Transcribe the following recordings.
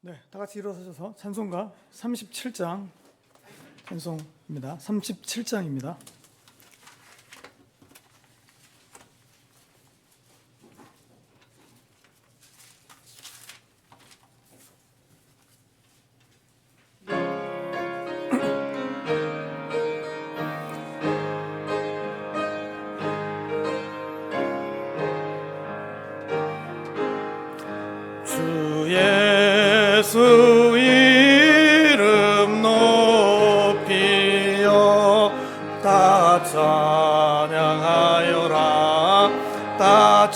네, 다 같이 일어서셔서 찬송가 37장 찬송입니다. 37장입니다. 주 예수 이름 높이여 다 찬양하여라 다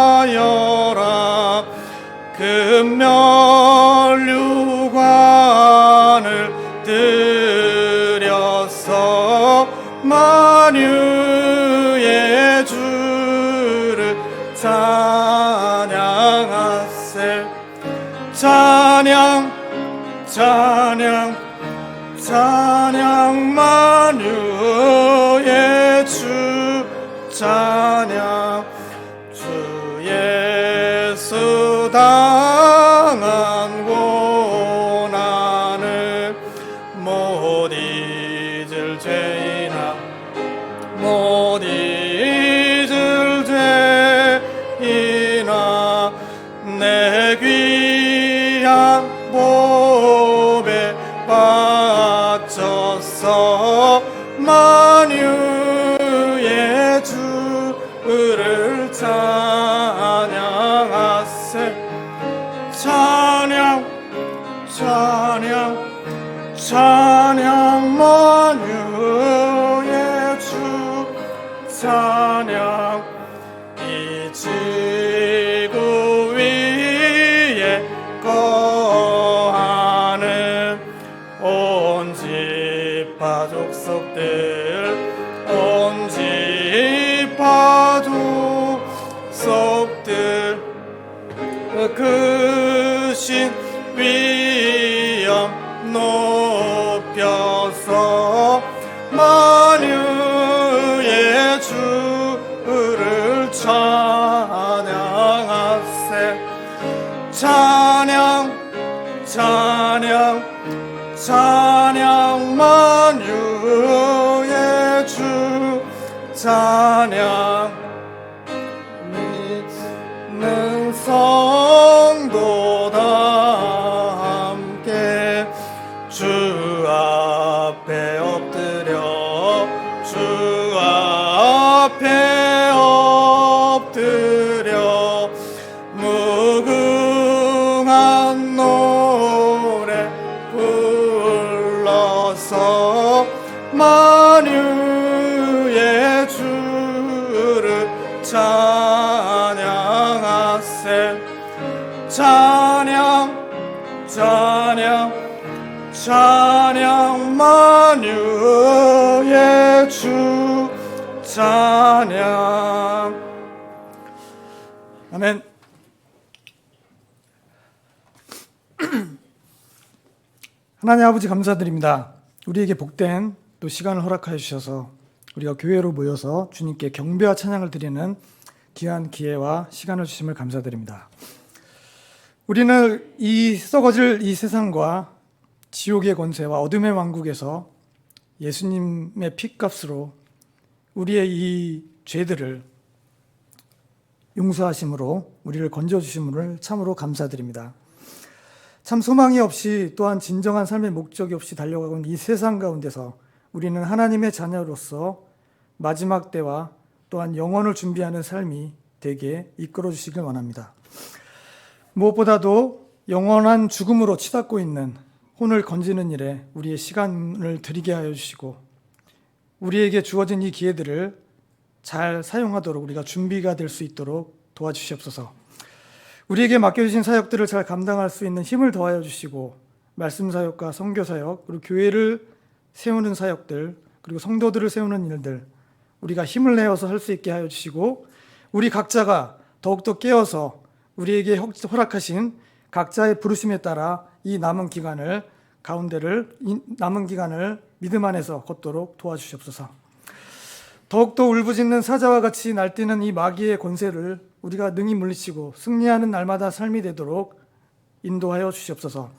찬양하여라 금면류관을 들여서 만유의 주를 찬양하세 찬양 찬양 찬양 만유의 주 찬양 주 예수 당한 고난을 못 잊을 죄이나 못 잊을 죄이나 내 귀한 보배 바쳐서 만유의 주를 찬양하세 찬양 찬양 찬양 만유의 주 찬양 이 지구 위에 거하는 온 지파 족속들 온 지파 족속들 그 신 위엄 높여서 만유의 주를 찬양하세 찬양 찬양 찬양 만유의 주 찬양 믿는 성도 다 함께 주 앞에 엎드려 주 앞에 엎드려 무궁한 노래 불러서 만유의 주를 찬양하세 찬양 찬양 찬양 만유의 주 찬양 아멘. 하나님 아버지 감사드립니다. 우리에게 복된 또 시간을 허락하여 주셔서 우리가 교회로 모여서 주님께 경배와 찬양을 드리는 귀한 기회와 시간을 주심을 감사드립니다. 우리는 이 썩어질 이 세상과 지옥의 권세와 어둠의 왕국에서 예수님의 피값으로 우리의 이 죄들을 용서하심으로 우리를 건져주심을 참으로 감사드립니다. 참 소망이 없이 또한 진정한 삶의 목적이 없이 달려가고 있는 이 세상 가운데서 우리는 하나님의 자녀로서 마지막 때와 또한 영원을 준비하는 삶이 되게 이끌어 주시길 원합니다. 무엇보다도 영원한 죽음으로 치닫고 있는 혼을 건지는 일에 우리의 시간을 드리게 하여 주시고 우리에게 주어진 이 기회들을 잘 사용하도록 우리가 준비가 될 수 있도록 도와주시옵소서. 우리에게 맡겨주신 사역들을 잘 감당할 수 있는 힘을 더하여 주시고 말씀 사역과 선교 사역 그리고 교회를 세우는 사역들 그리고 성도들을 세우는 일들 우리가 힘을 내어서 할 수 있게 하여 주시고 우리 각자가 더욱더 깨어서 우리에게 허락하신 각자의 부르심에 따라 이 남은 기간을 믿음 안에서 걷도록 도와주시옵소서. 더욱더 울부짖는 사자와 같이 날뛰는 이 마귀의 권세를 우리가 능히 물리치고 승리하는 날마다 삶이 되도록 인도하여 주시옵소서.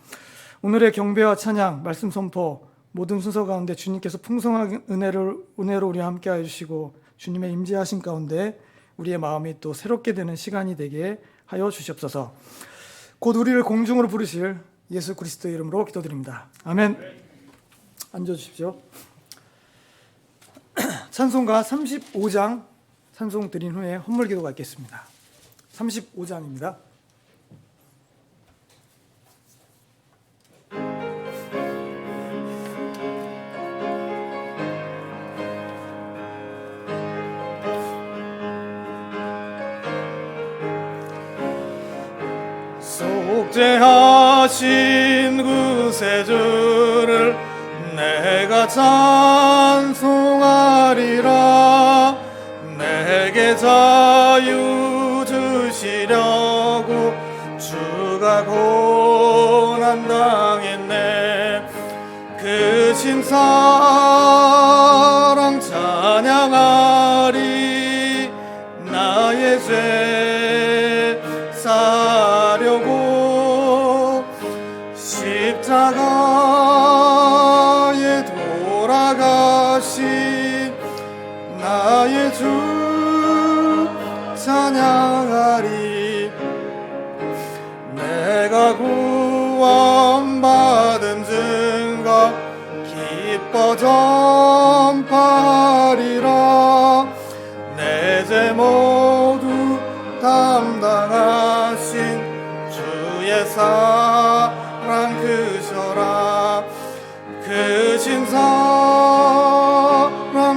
오늘의 경배와 찬양, 말씀 선포 모든 순서 가운데 주님께서 풍성한 은혜로 우리와 함께하여 주시고 주님의 임재하심 가운데 우리의 마음이 또 새롭게 되는 시간이 되게 하여 주시옵소서. 곧 우리를 공중으로 부르실 예수 그리스도의 이름으로 기도드립니다. 아멘. 앉아주십시오. 찬송가 35장 찬송 드린 후에 헌물 기도가 있겠습니다. 35장입니다. 속죄하신 구세주를 내가 찬송하리라. 내게 자유 주시려고 주가 고난 당했네. 그 신사랑 찬양하리. 나의 죄 사려고 십자가에 돌아가신 나의 주 찬양하리. 내가 구원받은 증거 기뻐 전파하리라. 내 죄 모두 담당하신 주의 사랑 크셔라. 그 신사랑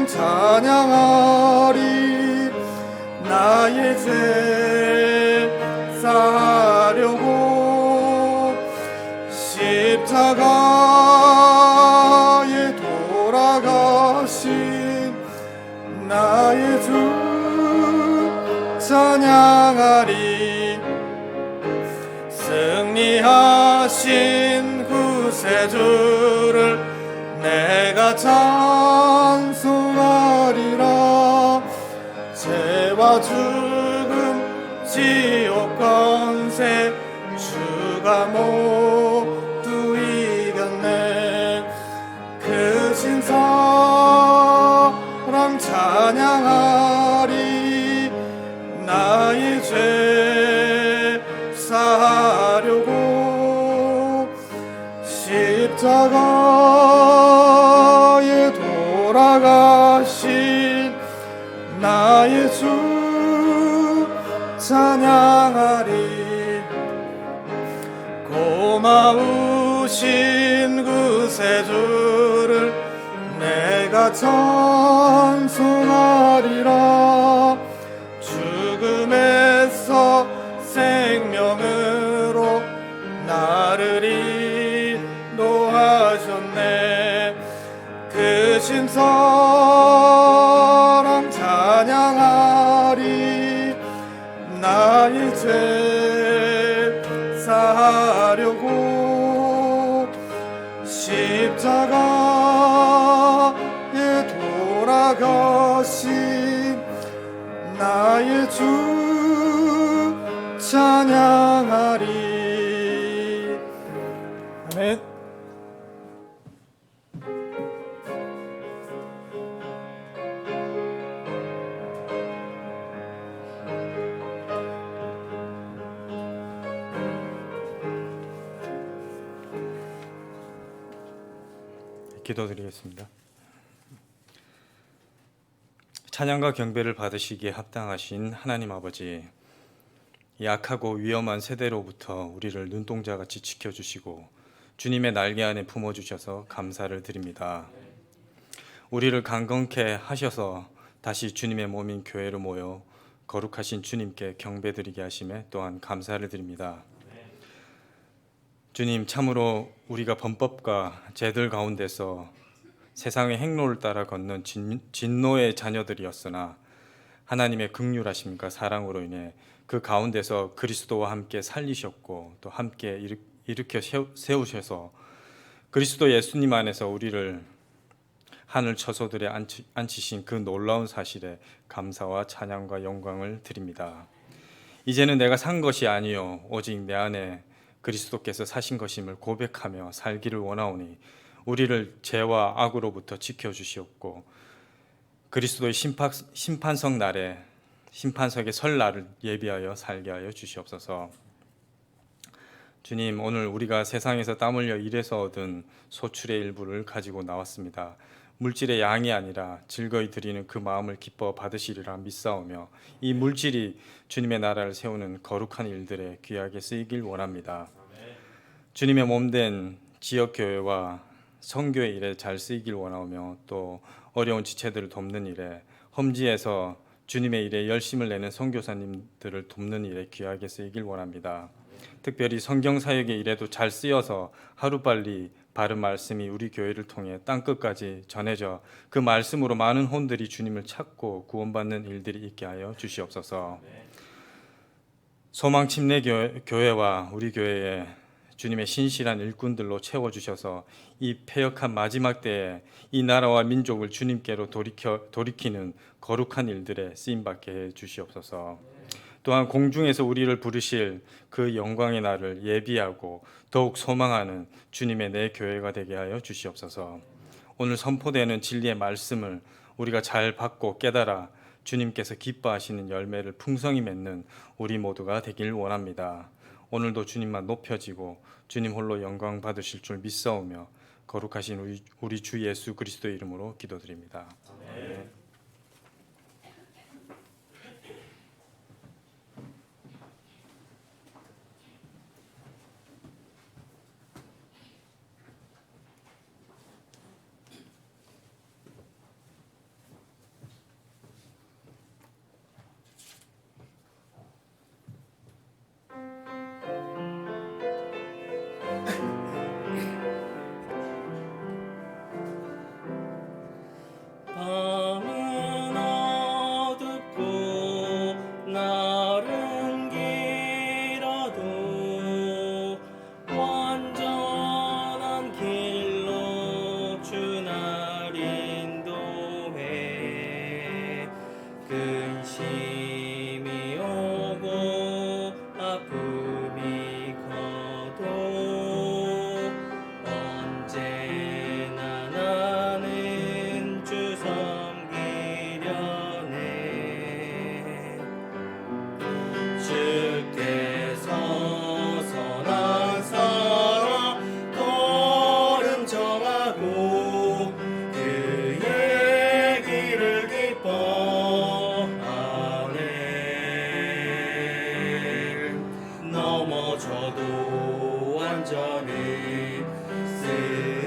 찬양하리. 나의 죄 사려고 십자가에 돌아가신 나의 주 찬양하리. 승리하신 구세주를 내가 찬송하리라. 죄와 죽음 지옥 권세 주가 모두 이겼네. 그 신사랑 찬양하리. 나의 죄 사려고 십자가에 돌아가신 나의 주 찬양하리. 고마우신 구세주를 내가 찬송하리라. 죽음에서 생명으로 나를 인도하셨네. 그 신사랑 찬양하리. 나의 죄 사려고 십자가에 돌아가신 나의 주 찬양하리. 아멘. 기도드리겠습니다. 찬양과 경배를 받으시기에 합당하신 하나님 아버지, 약하고 위험한 세대로부터 우리를 눈동자같이 지켜주시고 주님의 날개 안에 품어주셔서 감사를 드립니다. 우리를 강건케 하셔서 다시 주님의 몸인 교회로 모여 거룩하신 주님께 경배드리게 하심에 또한 감사를 드립니다. 주님, 참으로 우리가 범법과 죄들 가운데서 세상의 행로를 따라 걷는 진노의 자녀들이었으나 하나님의 긍휼하심과 사랑으로 인해 그 가운데서 그리스도와 함께 살리셨고 또 함께 일으켜 세우셔서 그리스도 예수님 안에서 우리를 하늘 처소들에 앉히신 그 놀라운 사실에 감사와 찬양과 영광을 드립니다. 이제는 내가 산 것이 아니요 오직 내 안에 그리스도께서 사신 것임을 고백하며 살기를 원하오니 우리를 죄와 악으로부터 지켜주시옵고 그리스도의 심판석 날에 심판석에 설 날을 예비하여 살게 하여 주시옵소서. 주님, 오늘 우리가 세상에서 땀 흘려 일해서 얻은 소출의 일부를 가지고 나왔습니다. 물질의 양이 아니라 즐거이 드리는 그 마음을 기뻐 받으시리라 믿사오며 이 물질이 주님의 나라를 세우는 거룩한 일들에 귀하게 쓰이길 원합니다. 주님의 몸된 지역교회와 선교의 일에 잘 쓰이길 원하오며 또 어려운 지체들을 돕는 일에 험지에서 주님의 일에 열심을 내는 선교사님들을 돕는 일에 귀하게 쓰이길 원합니다. 특별히 성경 사역의 일에도 잘 쓰여서 하루빨리 바른 말씀이 우리 교회를 통해 땅끝까지 전해져 그 말씀으로 많은 혼들이 주님을 찾고 구원받는 일들이 있게 하여 주시옵소서. 소망 침례 교회와 우리 교회에 주님의 신실한 일꾼들로 채워주셔서 이 패역한 마지막 때에 이 나라와 민족을 주님께로 돌이키는 거룩한 일들에 쓰임받게 해 주시옵소서. 또한 공중에서 우리를 부르실 그 영광의 날을 예비하고 더욱 소망하는 주님의 내 교회가 되게 하여 주시옵소서. 오늘 선포되는 진리의 말씀을 우리가 잘 받고 깨달아 주님께서 기뻐하시는 열매를 풍성히 맺는 우리 모두가 되길 원합니다. 오늘도 주님만 높여지고 주님 홀로 영광 받으실 줄 믿사오며 거룩하신 우리 주 예수 그리스도의 이름으로 기도드립니다. 아멘. 밤은 어둡고 날은 길어도 완전한 길로 주 날 인도해 근심이 오고 아픔이 커도 언제나 나는 주 섬기려네. 주께서 선한 사람 걸음 정하고 그의 길을 기뻐하네. 넘어져도 완전히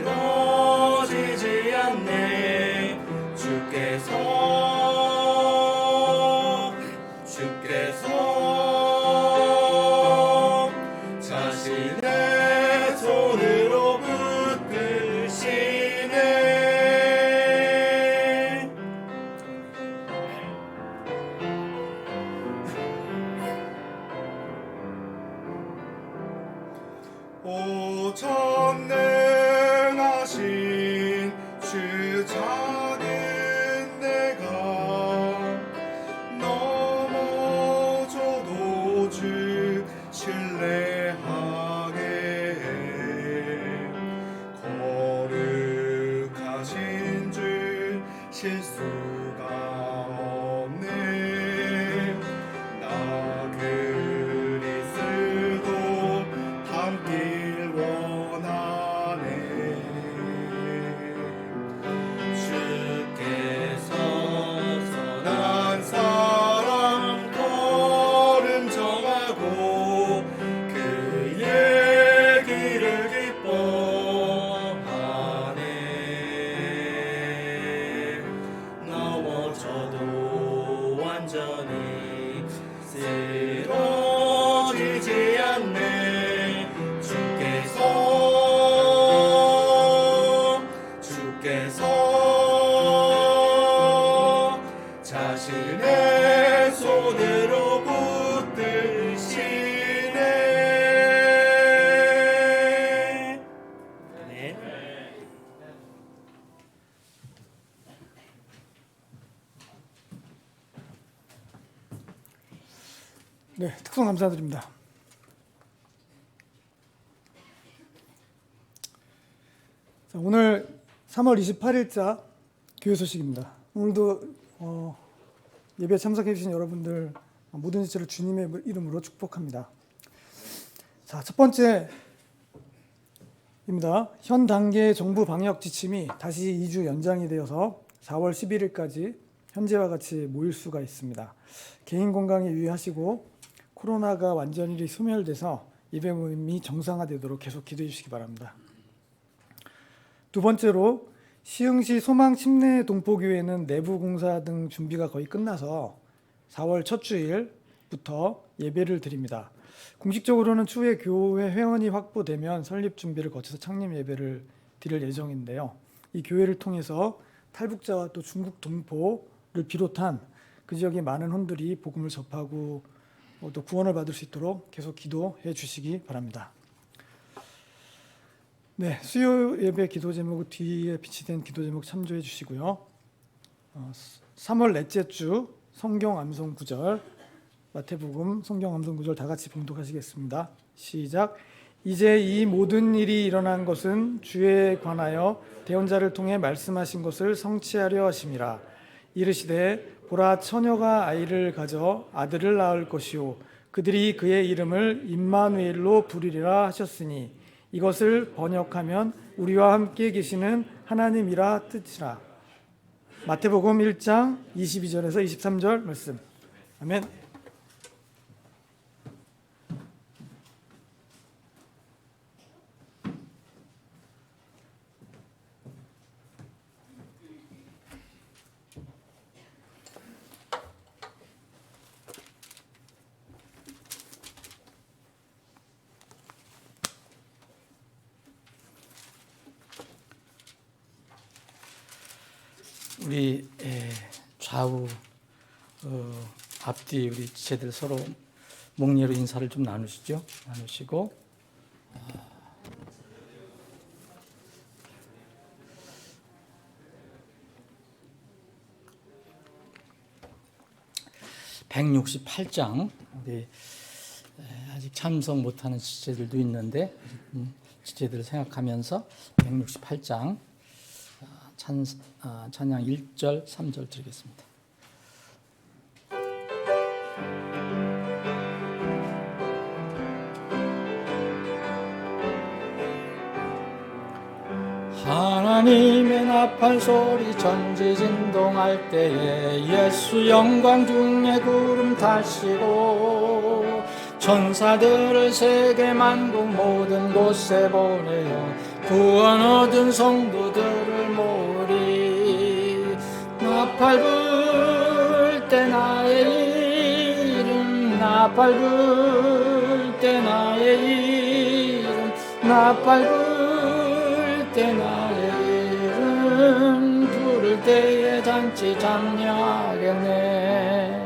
쓰러지지 않네. 주께서 자신의 손으로 붙드시네. 오 전능하신 주 작은 내가 넘어져도 주 신뢰하게 해. 거룩하신 주 실수가 없네. 나 그리스도 함길 원하네. 주께서 선한 사람 걸음 정하고 그의 길을 기뻐하네. 넘어져도 완전히 쓰러지지 않네. 주께서 자신의 손으로 붙드시네. 네. 네, 특송 감사드립니다. 자, 오늘 3월 28일자 교회 소식입니다. 오늘도 예배에 참석해 주신 여러분들 모든 지체를 주님의 이름으로 축복합니다. 자, 첫 번째입니다. 현 단계의 정부 방역 지침이 다시 2주 연장이 되어서 4월 11일까지 현재와 같이 모일 수가 있습니다. 개인 건강에 유의하시고 코로나가 완전히 소멸돼서 예배 모임이 정상화되도록 계속 기도해 주시기 바랍니다. 두 번째로 시흥시 소망 침례 동포교회는 내부 공사 등 준비가 거의 끝나서 4월 첫 주일부터 예배를 드립니다. 공식적으로는 추후에 교회 회원이 확보되면 설립 준비를 거쳐서 창립 예배를 드릴 예정인데요. 이 교회를 통해서 탈북자와 또 중국 동포를 비롯한 그 지역의 많은 혼들이 복음을 접하고 또 구원을 받을 수 있도록 계속 기도해 주시기 바랍니다. 네, 수요 예배 기도 제목 뒤에 비치된 기도 제목 참조해 주시고요. 3월 넷째 주 성경 암송 구절, 마태복음 성경 암송 구절 다 같이 봉독하시겠습니다. 시작. 이제 이 모든 일이 일어난 것은 주에 관하여 대언자를 통해 말씀하신 것을 성취하려 하심이라. 이르시되 보라, 처녀가 아이를 가져 아들을 낳을 것이요 그들이 그의 이름을 임마누엘로 부르리라 하셨으니 이것을 번역하면 우리와 함께 계시는 하나님이라 뜻이라. 마태복음 1장 22절에서 23절 말씀. 아멘. 우리 좌우 앞뒤 우리 지체들 서로 목례로 인사를 좀 나누시고 어, 168장 우리 아직 참석 못하는 지체들도 있는데 지체들을 생각하면서 168장 찬양 1절, 3절 드리겠습니다. 하나님의 나팔 소리 전지진동할 때에 예수 영광 중에 구름 타시고 천사들을 세계 만국 모든 곳에 보내어 구원 얻은 성도들을 모으리. 나팔 불 때 나의 이름, 나팔 불 때 나의 이름, 나팔 불 때 나의 이름, 부를 때에 잔치 장려하겠네.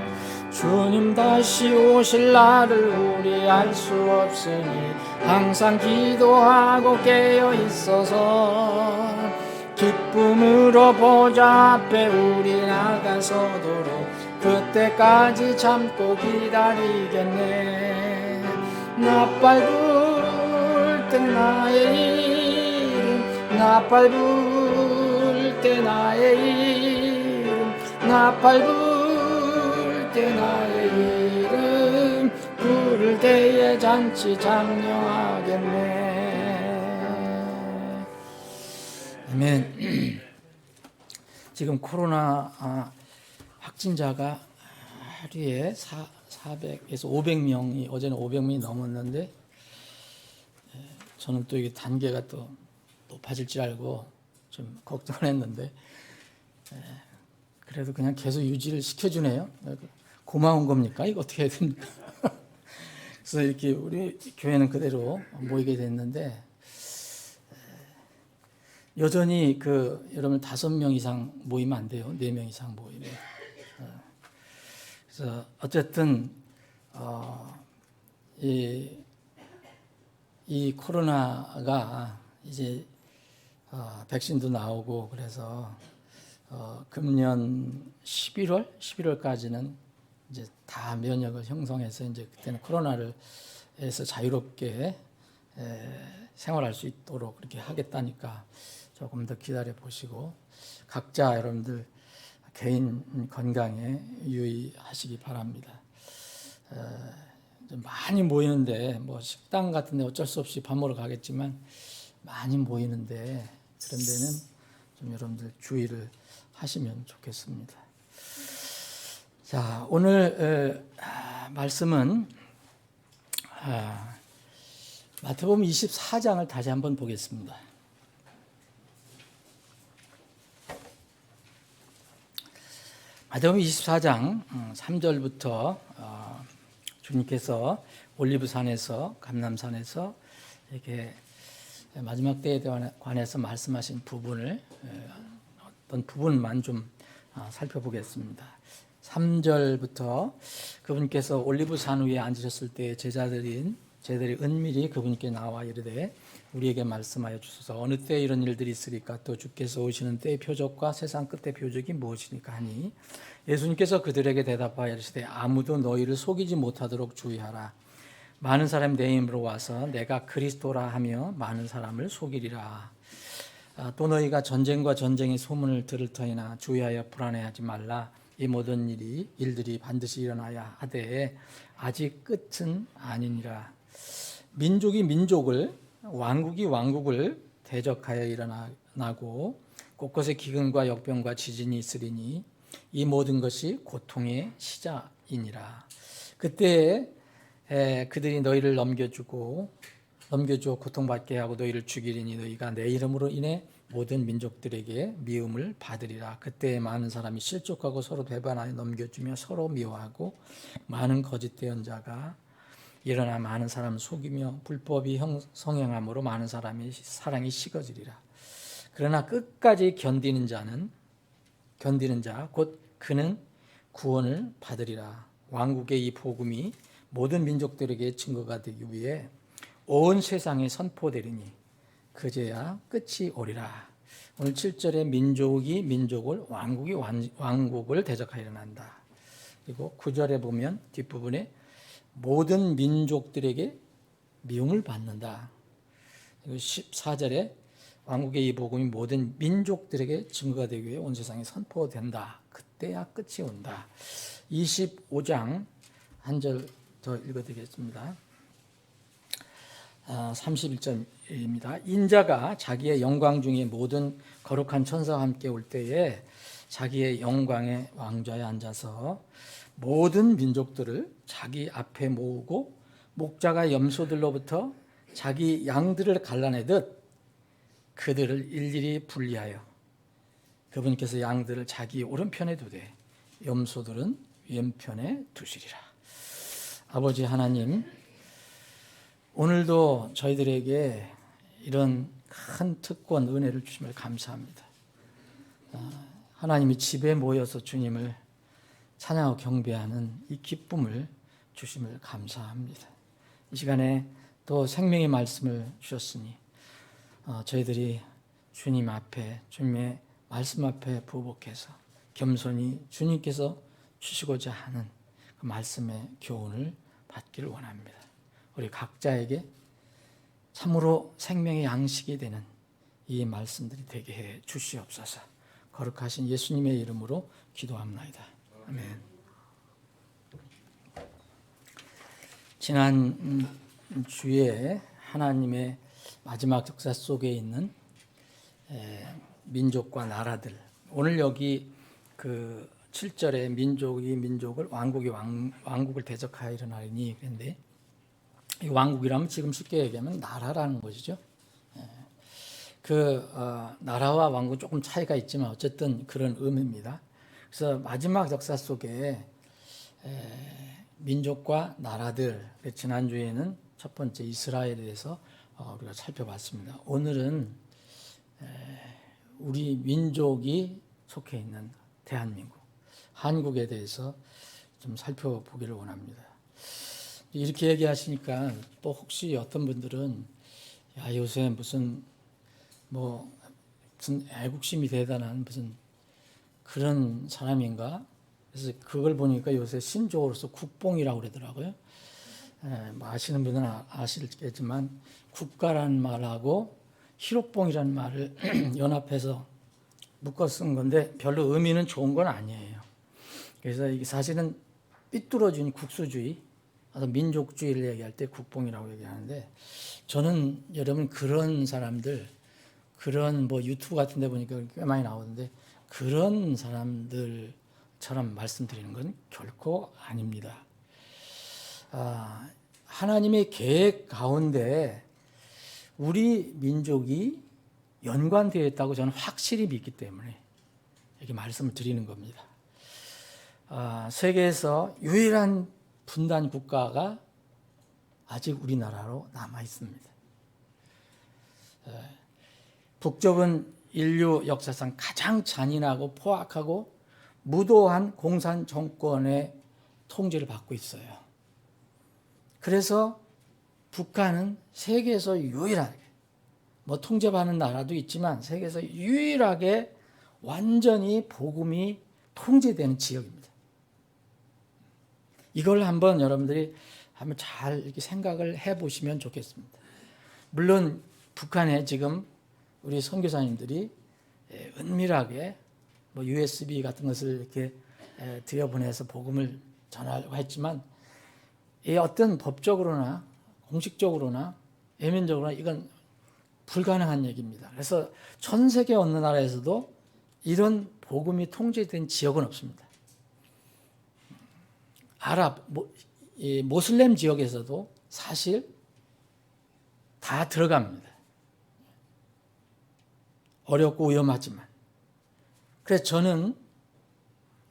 주님 다시 오실 날을 우리 알 수 없으니 항상 기도하고 깨어 있어서 기쁨으로 보좌 앞에 우리 나가서도록 그때까지 참고 기다리겠네. 나팔 불 때 나의 이름, 나팔 불 때 나의 이름, 나팔 불 때 나의 이름, 부를 때에 잔치 장려하겠네. 아멘. 지금 코로나 확진자가 하루에 400에서 500명이, 어제는 500명이 넘었는데 저는 또 이게 단계가 또 높아질 줄 알고 좀 걱정을 했는데 그래도 그냥 계속 유지를 시켜주네요. 고마운 겁니까? 이거 어떻게 해야 됩니까? 그래서 이렇게 우리 교회는 그대로 모이게 됐는데 여전히 여러분 5명 이상 모이면 안 돼요. 4명 이상 모이면. 그래서 어쨌든 이 코로나가 이제 백신도 나오고 그래서 금년 11월까지는 이제 다 면역을 형성해서 이제 그때는 코로나에서 자유롭게 생활할 수 있도록 그렇게 하겠다니까 조금 더 기다려 보시고 각자 여러분들 개인 건강에 유의하시기 바랍니다. 좀 많이 모이는데 뭐 식당 같은데 어쩔 수 없이 밥 먹으러 가겠지만 많이 모이는데 그런 데는 좀 여러분들 주의를 하시면 좋겠습니다. 자, 오늘 말씀은 마태복음 24장을 다시 한번 보겠습니다. 마태복음 24장 3절부터 주님께서 올리브산에서 감람산에서 이렇게 마지막 때에 관해서 말씀하신 부분을 어떤 부분만 좀 살펴보겠습니다. 3절부터 그분께서 올리브산 위에 앉으셨을 때 제자들이 은밀히 그분께 나와 이르되 우리에게 말씀하여 주소서 어느 때에 이런 일들이 있으리까 또 주께서 오시는 때의 표적과 세상 끝의 표적이 무엇이니까 하니 예수님께서 그들에게 대답하여 이르시되 아무도 너희를 속이지 못하도록 주의하라. 많은 사람이 내 이름으로 와서 내가 그리스도라 하며 많은 사람을 속이리라. 또 너희가 전쟁과 전쟁의 소문을 들을 터이나 주의하여 불안해하지 말라. 이 모든 일들이 반드시 일어나야 하되 아직 끝은 아니니라. 민족이 민족을 왕국이 왕국을 대적하여 일어나고 곳곳에 기근과 역병과 지진이 있으리니 이 모든 것이 고통의 시작이니라. 그때 그들이 너희를 넘겨주어 고통받게 하고 너희를 죽이리니 너희가 내 이름으로 인해 모든 민족들에게 미움을 받으리라. 그때 많은 사람이 실족하고 서로 배반하여 넘겨주며 서로 미워하고 많은 거짓 대언자가 일어나 많은 사람을 속이며 불법이 성행함으로 많은 사람의 사랑이 식어지리라. 그러나 끝까지 견디는 자 곧 그는 구원을 받으리라. 왕국의 이 복음이 모든 민족들에게 증거가 되기 위해 온 세상에 선포되리니 그제야 끝이 오리라. 오늘 7절에 민족이 민족을 왕국이 왕국을 대적하여 일어난다. 그리고 9절에 보면 뒷부분에 모든 민족들에게 미움을 받는다. 그리고 14절에 왕국의 이 복음이 모든 민족들에게 증거가 되기 위해 온 세상에 선포된다. 그때야 끝이 온다. 25장 한 절 더 읽어드리겠습니다. 31절입니다. 인자가 자기의 영광 중에 모든 거룩한 천사와 함께 올 때에 자기의 영광의 왕좌에 앉아서 모든 민족들을 자기 앞에 모으고 목자가 염소들로부터 자기 양들을 갈라내듯 그들을 일일이 분리하여 그분께서 양들을 자기 오른편에 두되 염소들은 왼편에 두시리라. 아버지 하나님, 오늘도 저희들에게 이런 큰 특권, 은혜를 주심을 감사합니다. 하나님이 집에 모여서 주님을 찬양하고 경배하는 이 기쁨을 주심을 감사합니다. 이 시간에 또 생명의 말씀을 주셨으니 저희들이 주님 앞에, 주님의 말씀 앞에 부복해서 겸손히 주님께서 주시고자 하는 그 말씀의 교훈을 받기를 원합니다. 우리 각자에게 참으로 생명의 양식이 되는 이 말씀들이 되게 해 주시옵소서. 거룩하신 예수님의 이름으로 기도합나이다. 아멘. 지난 주에 하나님의 마지막 역사 속에 있는 민족과 나라들, 오늘 여기 그 7절에 민족이 민족을 왕국이 왕국을 대적하여 일어나리니 그런데 이 왕국이라면 지금 쉽게 얘기하면 나라라는 것이죠. 나라와 왕국은 조금 차이가 있지만 어쨌든 그런 의미입니다. 그래서 마지막 역사 속에 민족과 나라들, 지난주에는 첫 번째 이스라엘에 대해서 우리가 살펴봤습니다. 오늘은 우리 민족이 속해 있는 대한민국, 한국에 대해서 좀 살펴보기를 원합니다. 이렇게 얘기하시니까 또 혹시 어떤 분들은 야, 요새 무슨 애국심이 대단한 무슨 그런 사람인가 그래서 그걸 보니까 요새 신조어로서 국뽕이라고 그러더라고요. 뭐 아시는 분은 아시겠지만 국가라는 말하고 희로뽕이라는 말을 연합해서 묶어 쓴 건데 별로 의미는 좋은 건 아니에요. 그래서 이게 사실은 삐뚤어진 국수주의, 민족주의를 얘기할 때 국뽕이라고 얘기하는데 저는 여러분 그런 사람들, 그런 뭐 유튜브 같은 데 보니까 꽤 많이 나오는데 그런 사람들처럼 말씀드리는 건 결코 아닙니다. 하나님의 계획 가운데 우리 민족이 연관되어 있다고 저는 확실히 믿기 때문에 이렇게 말씀을 드리는 겁니다. 세계에서 유일한 분단 국가가 아직 우리나라로 남아 있습니다. 북쪽은 인류 역사상 가장 잔인하고 포악하고 무도한 공산 정권의 통제를 받고 있어요. 그래서 북한은 세계에서 유일하게, 뭐 통제받는 나라도 있지만 세계에서 유일하게 완전히 복음이 통제되는 지역입니다. 이걸 한번 여러분들이 한번 잘 이렇게 생각을 해보시면 좋겠습니다. 물론 북한에 지금 우리 선교사님들이 은밀하게 뭐 USB 같은 것을 이렇게 들여보내서 복음을 전하려고 했지만 이 어떤 법적으로나 공식적으로나 외면적으로나 이건 불가능한 얘기입니다. 그래서 전 세계 어느 나라에서도 이런 복음이 통제된 지역은 없습니다. 모슬렘 지역에서도 사실 다 들어갑니다. 어렵고 위험하지만. 그래서 저는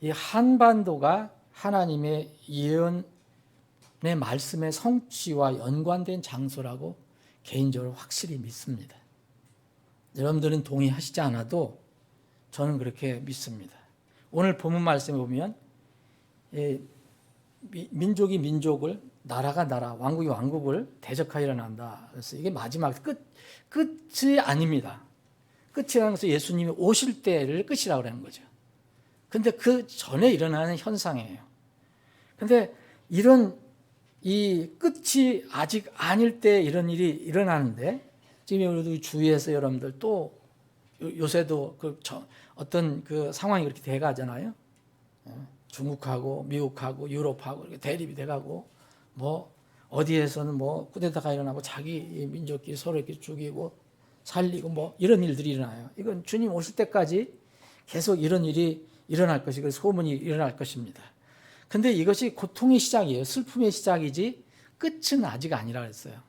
이 한반도가 하나님의 예언의 말씀의 성취와 연관된 장소라고 개인적으로 확실히 믿습니다. 여러분들은 동의하시지 않아도 저는 그렇게 믿습니다. 오늘 본문 말씀에 보면 민족이 민족을, 나라가 나라, 왕국이 왕국을 대적하여 일어난다. 그래서 이게 마지막 끝이 아닙니다. 끝이라는 것은 예수님이 오실 때를 끝이라고 하는 거죠. 근데 그 전에 일어나는 현상이에요. 근데 이 끝이 아직 아닐 때 이런 일이 일어나는데 지금 우리 주위에서 여러분들 또 요새도 어떤 그 상황이 그렇게 돼가잖아요. 중국하고 미국하고 유럽하고 이렇게 대립이 돼가고 뭐 어디에서는 뭐 쿠데타가 일어나고 자기 민족끼리 서로 이렇게 죽이고 살리고 뭐 이런 일들이 일어나요. 이건 주님 오실 때까지 계속 이런 일이 일어날 것이고 소문이 일어날 것입니다. 근데 이것이 고통의 시작이에요. 슬픔의 시작이지 끝은 아직 아니라 그랬어요.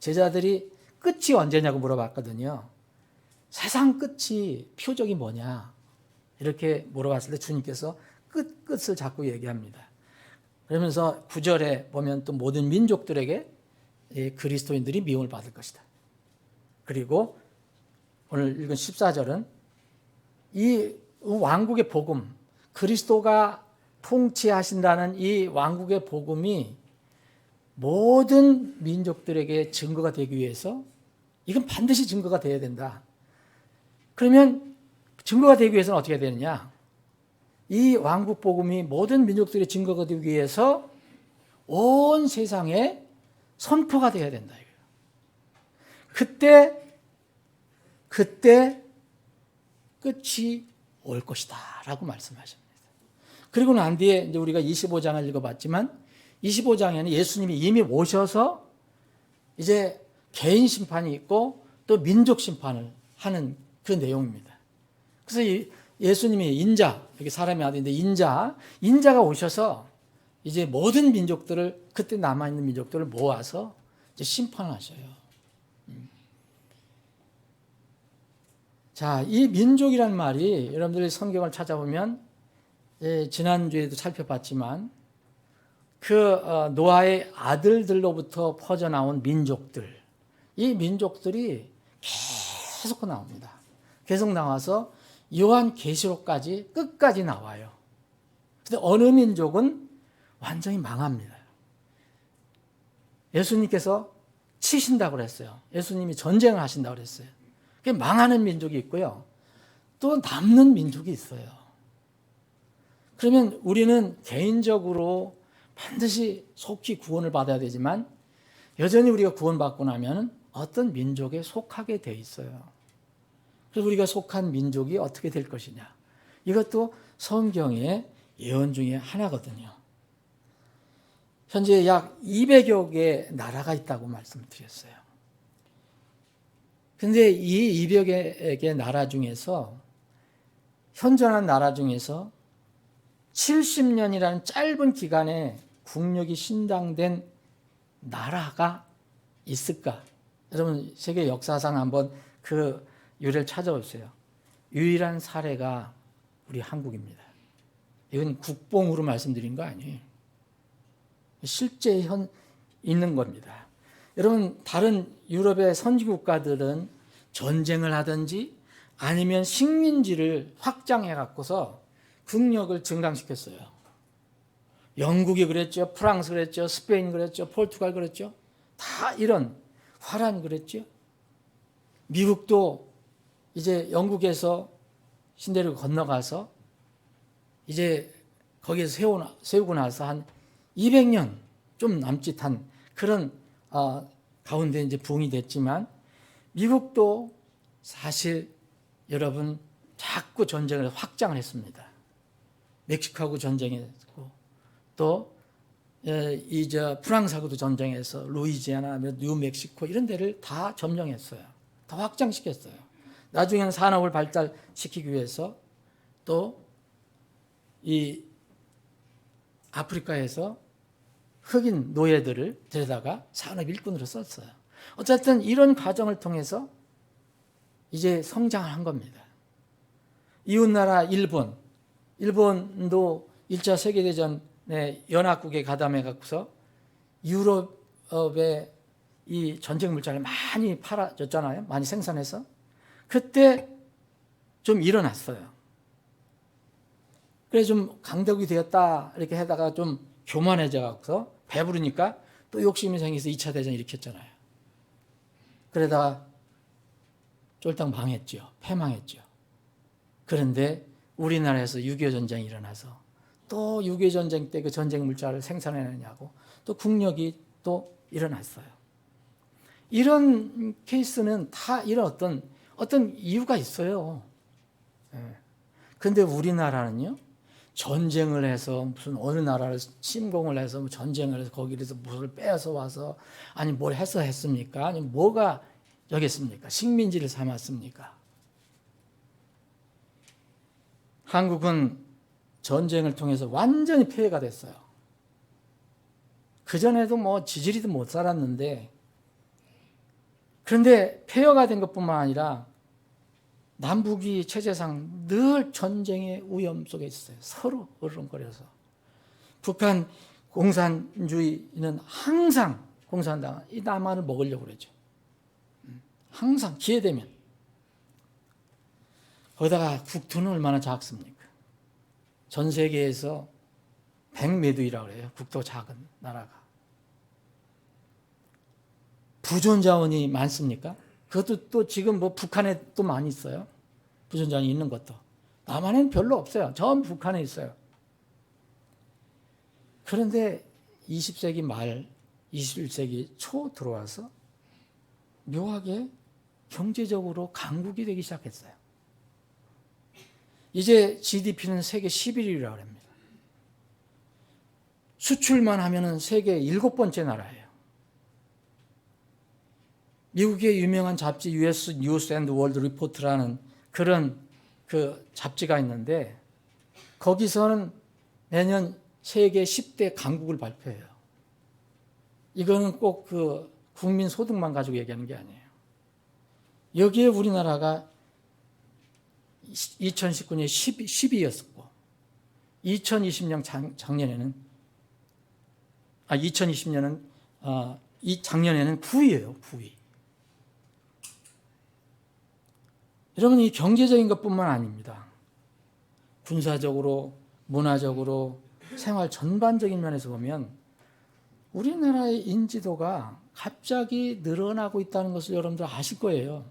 제자들이 끝이 언제냐고 물어봤거든요. 세상 끝이 표적이 뭐냐 이렇게 물어봤을 때 주님께서 끝을 자꾸 얘기합니다. 그러면서 9절에 보면 또 모든 민족들에게 그리스도인들이 미움을 받을 것이다. 그리고 오늘 읽은 14절은 이 왕국의 복음, 그리스도가 통치하신다는 이 왕국의 복음이 모든 민족들에게 증거가 되기 위해서 이건 반드시 증거가 되어야 된다. 그러면 증거가 되기 위해서는 어떻게 되느냐? 이 왕국 복음이 모든 민족들의 증거가 되기 위해서 온 세상에 선포가 되어야 된다. 그때 끝이 올 것이다 라고 말씀하십니다. 그리고 난 뒤에 이제 우리가 25장을 읽어봤지만 25장에는 예수님이 이미 오셔서 이제 개인 심판이 있고 또 민족 심판을 하는 그 내용입니다. 그래서 예수님이 인자, 여기 사람의 아들인데 인자가 오셔서 이제 모든 민족들을, 그때 남아있는 민족들을 모아서 이제 심판하셔요. 자, 이 민족이란 말이 여러분들이 성경을 찾아보면 지난주에도 살펴봤지만 노아의 아들들로부터 퍼져나온 민족들, 이 민족들이 계속 나옵니다. 계속 나와서 요한계시록까지 끝까지 나와요. 근데 어느 민족은 완전히 망합니다. 예수님께서 치신다고 그랬어요. 예수님이 전쟁을 하신다고 그랬어요. 망하는 민족이 있고요. 또 남는 민족이 있어요. 그러면 우리는 개인적으로 반드시 속히 구원을 받아야 되지만 여전히 우리가 구원받고 나면 어떤 민족에 속하게 돼 있어요. 그래서 우리가 속한 민족이 어떻게 될 것이냐. 이것도 성경의 예언 중에 하나거든요. 현재 약 200여 개의 나라가 있다고 말씀드렸어요. 근데 이 200여 개 나라 중에서 현존한 나라 중에서 70년이라는 짧은 기간에 국력이 신당된 나라가 있을까? 여러분 세계 역사상 한번 그 유래를 찾아보세요. 유일한 사례가 우리 한국입니다. 이건 국뽕으로 말씀드린 거 아니에요. 실제 있는 겁니다. 여러분 다른 유럽의 선진 국가들은 전쟁을 하든지 아니면 식민지를 확장해 갖고서 국력을 증강시켰어요. 영국이 그랬죠. 프랑스 그랬죠. 스페인 그랬죠. 포르투갈 그랬죠. 다 이런 화란이 그랬죠. 미국도 이제 영국에서 신대륙 건너가서 이제 거기에서 세우고 나서 한 200년 좀 남짓한 그런 가운데 이제 부흥이 됐지만 미국도 사실 여러분 자꾸 전쟁을 확장을 했습니다. 멕시코하고 전쟁했고 또 이제 프랑스하고도 전쟁해서 루이지아나, 뉴멕시코 이런 데를 다 점령했어요. 다 확장시켰어요. 나중에는 산업을 발달시키기 위해서 또 이 아프리카에서 흑인 노예들을 데려다가 산업 일꾼으로 썼어요. 어쨌든 이런 과정을 통해서 이제 성장을 한 겁니다. 이웃나라 일본도 1차 세계대전에 연합국에 가담해 갖고서 유럽에 이 전쟁 물자를 많이 팔아줬잖아요. 많이 생산해서. 그때 좀 일어났어요. 그래서 좀 강대국이 되었다 이렇게 하다가 좀 교만해져 갖고서 배부르니까 또 욕심이 생겨서 2차 대전 일으켰잖아요. 그러다가 쫄딱 망했죠. 패망했죠. 그런데 우리나라에서 6.25 전쟁이 일어나서 또 6.25 전쟁 때 그 전쟁 물자를 생산해내냐고 또 국력이 또 일어났어요. 이런 케이스는 다 이런 어떤 이유가 있어요. 그런데 우리나라는요, 전쟁을 해서 무슨 어느 나라를 침공을 해서 전쟁을 해서 거기에서 무엇을 빼앗아 와서 아니 뭘 해서 했습니까? 아니 뭐가 여겼습니까? 식민지를 삼았습니까? 한국은 전쟁을 통해서 완전히 폐해가 됐어요. 그전에도 뭐 지지리도 못 살았는데 그런데 폐허가 된 것뿐만 아니라 남북이 체제상 늘 전쟁의 위험 속에 있어요. 서로 으르렁거려서. 북한 공산주의는 항상 공산당은 이 남한을 먹으려고 그러죠. 항상 기회되면. 거기다가 국토는 얼마나 작습니까? 전 세계에서 100매두이라고 그래요. 국토 작은 나라가. 부존 자원이 많습니까? 그것도 또 지금 뭐 북한에 또 많이 있어요. 부존 자원이 있는 것도. 남한에는 별로 없어요. 전부 북한에 있어요. 그런데 20세기 말, 21세기 초 들어와서 묘하게 경제적으로 강국이 되기 시작했어요. 이제 GDP는 세계 11위라고 합니다. 수출만 하면은 세계 7번째 나라예요. 미국의 유명한 잡지 US News and World Report라는 그런 그 잡지가 있는데 거기서는 매년 세계 10대 강국을 발표해요. 이거는 꼭 그 국민 소득만 가지고 얘기하는 게 아니에요. 여기에 우리나라가 2019년에 10위였었고 2020년 작년에는 2020년은 작년에는 9위예요. 9위. 여러분 이 경제적인 것뿐만 아닙니다. 군사적으로, 문화적으로, 생활 전반적인 면에서 보면 우리나라의 인지도가 갑자기 늘어나고 있다는 것을 여러분들 아실 거예요.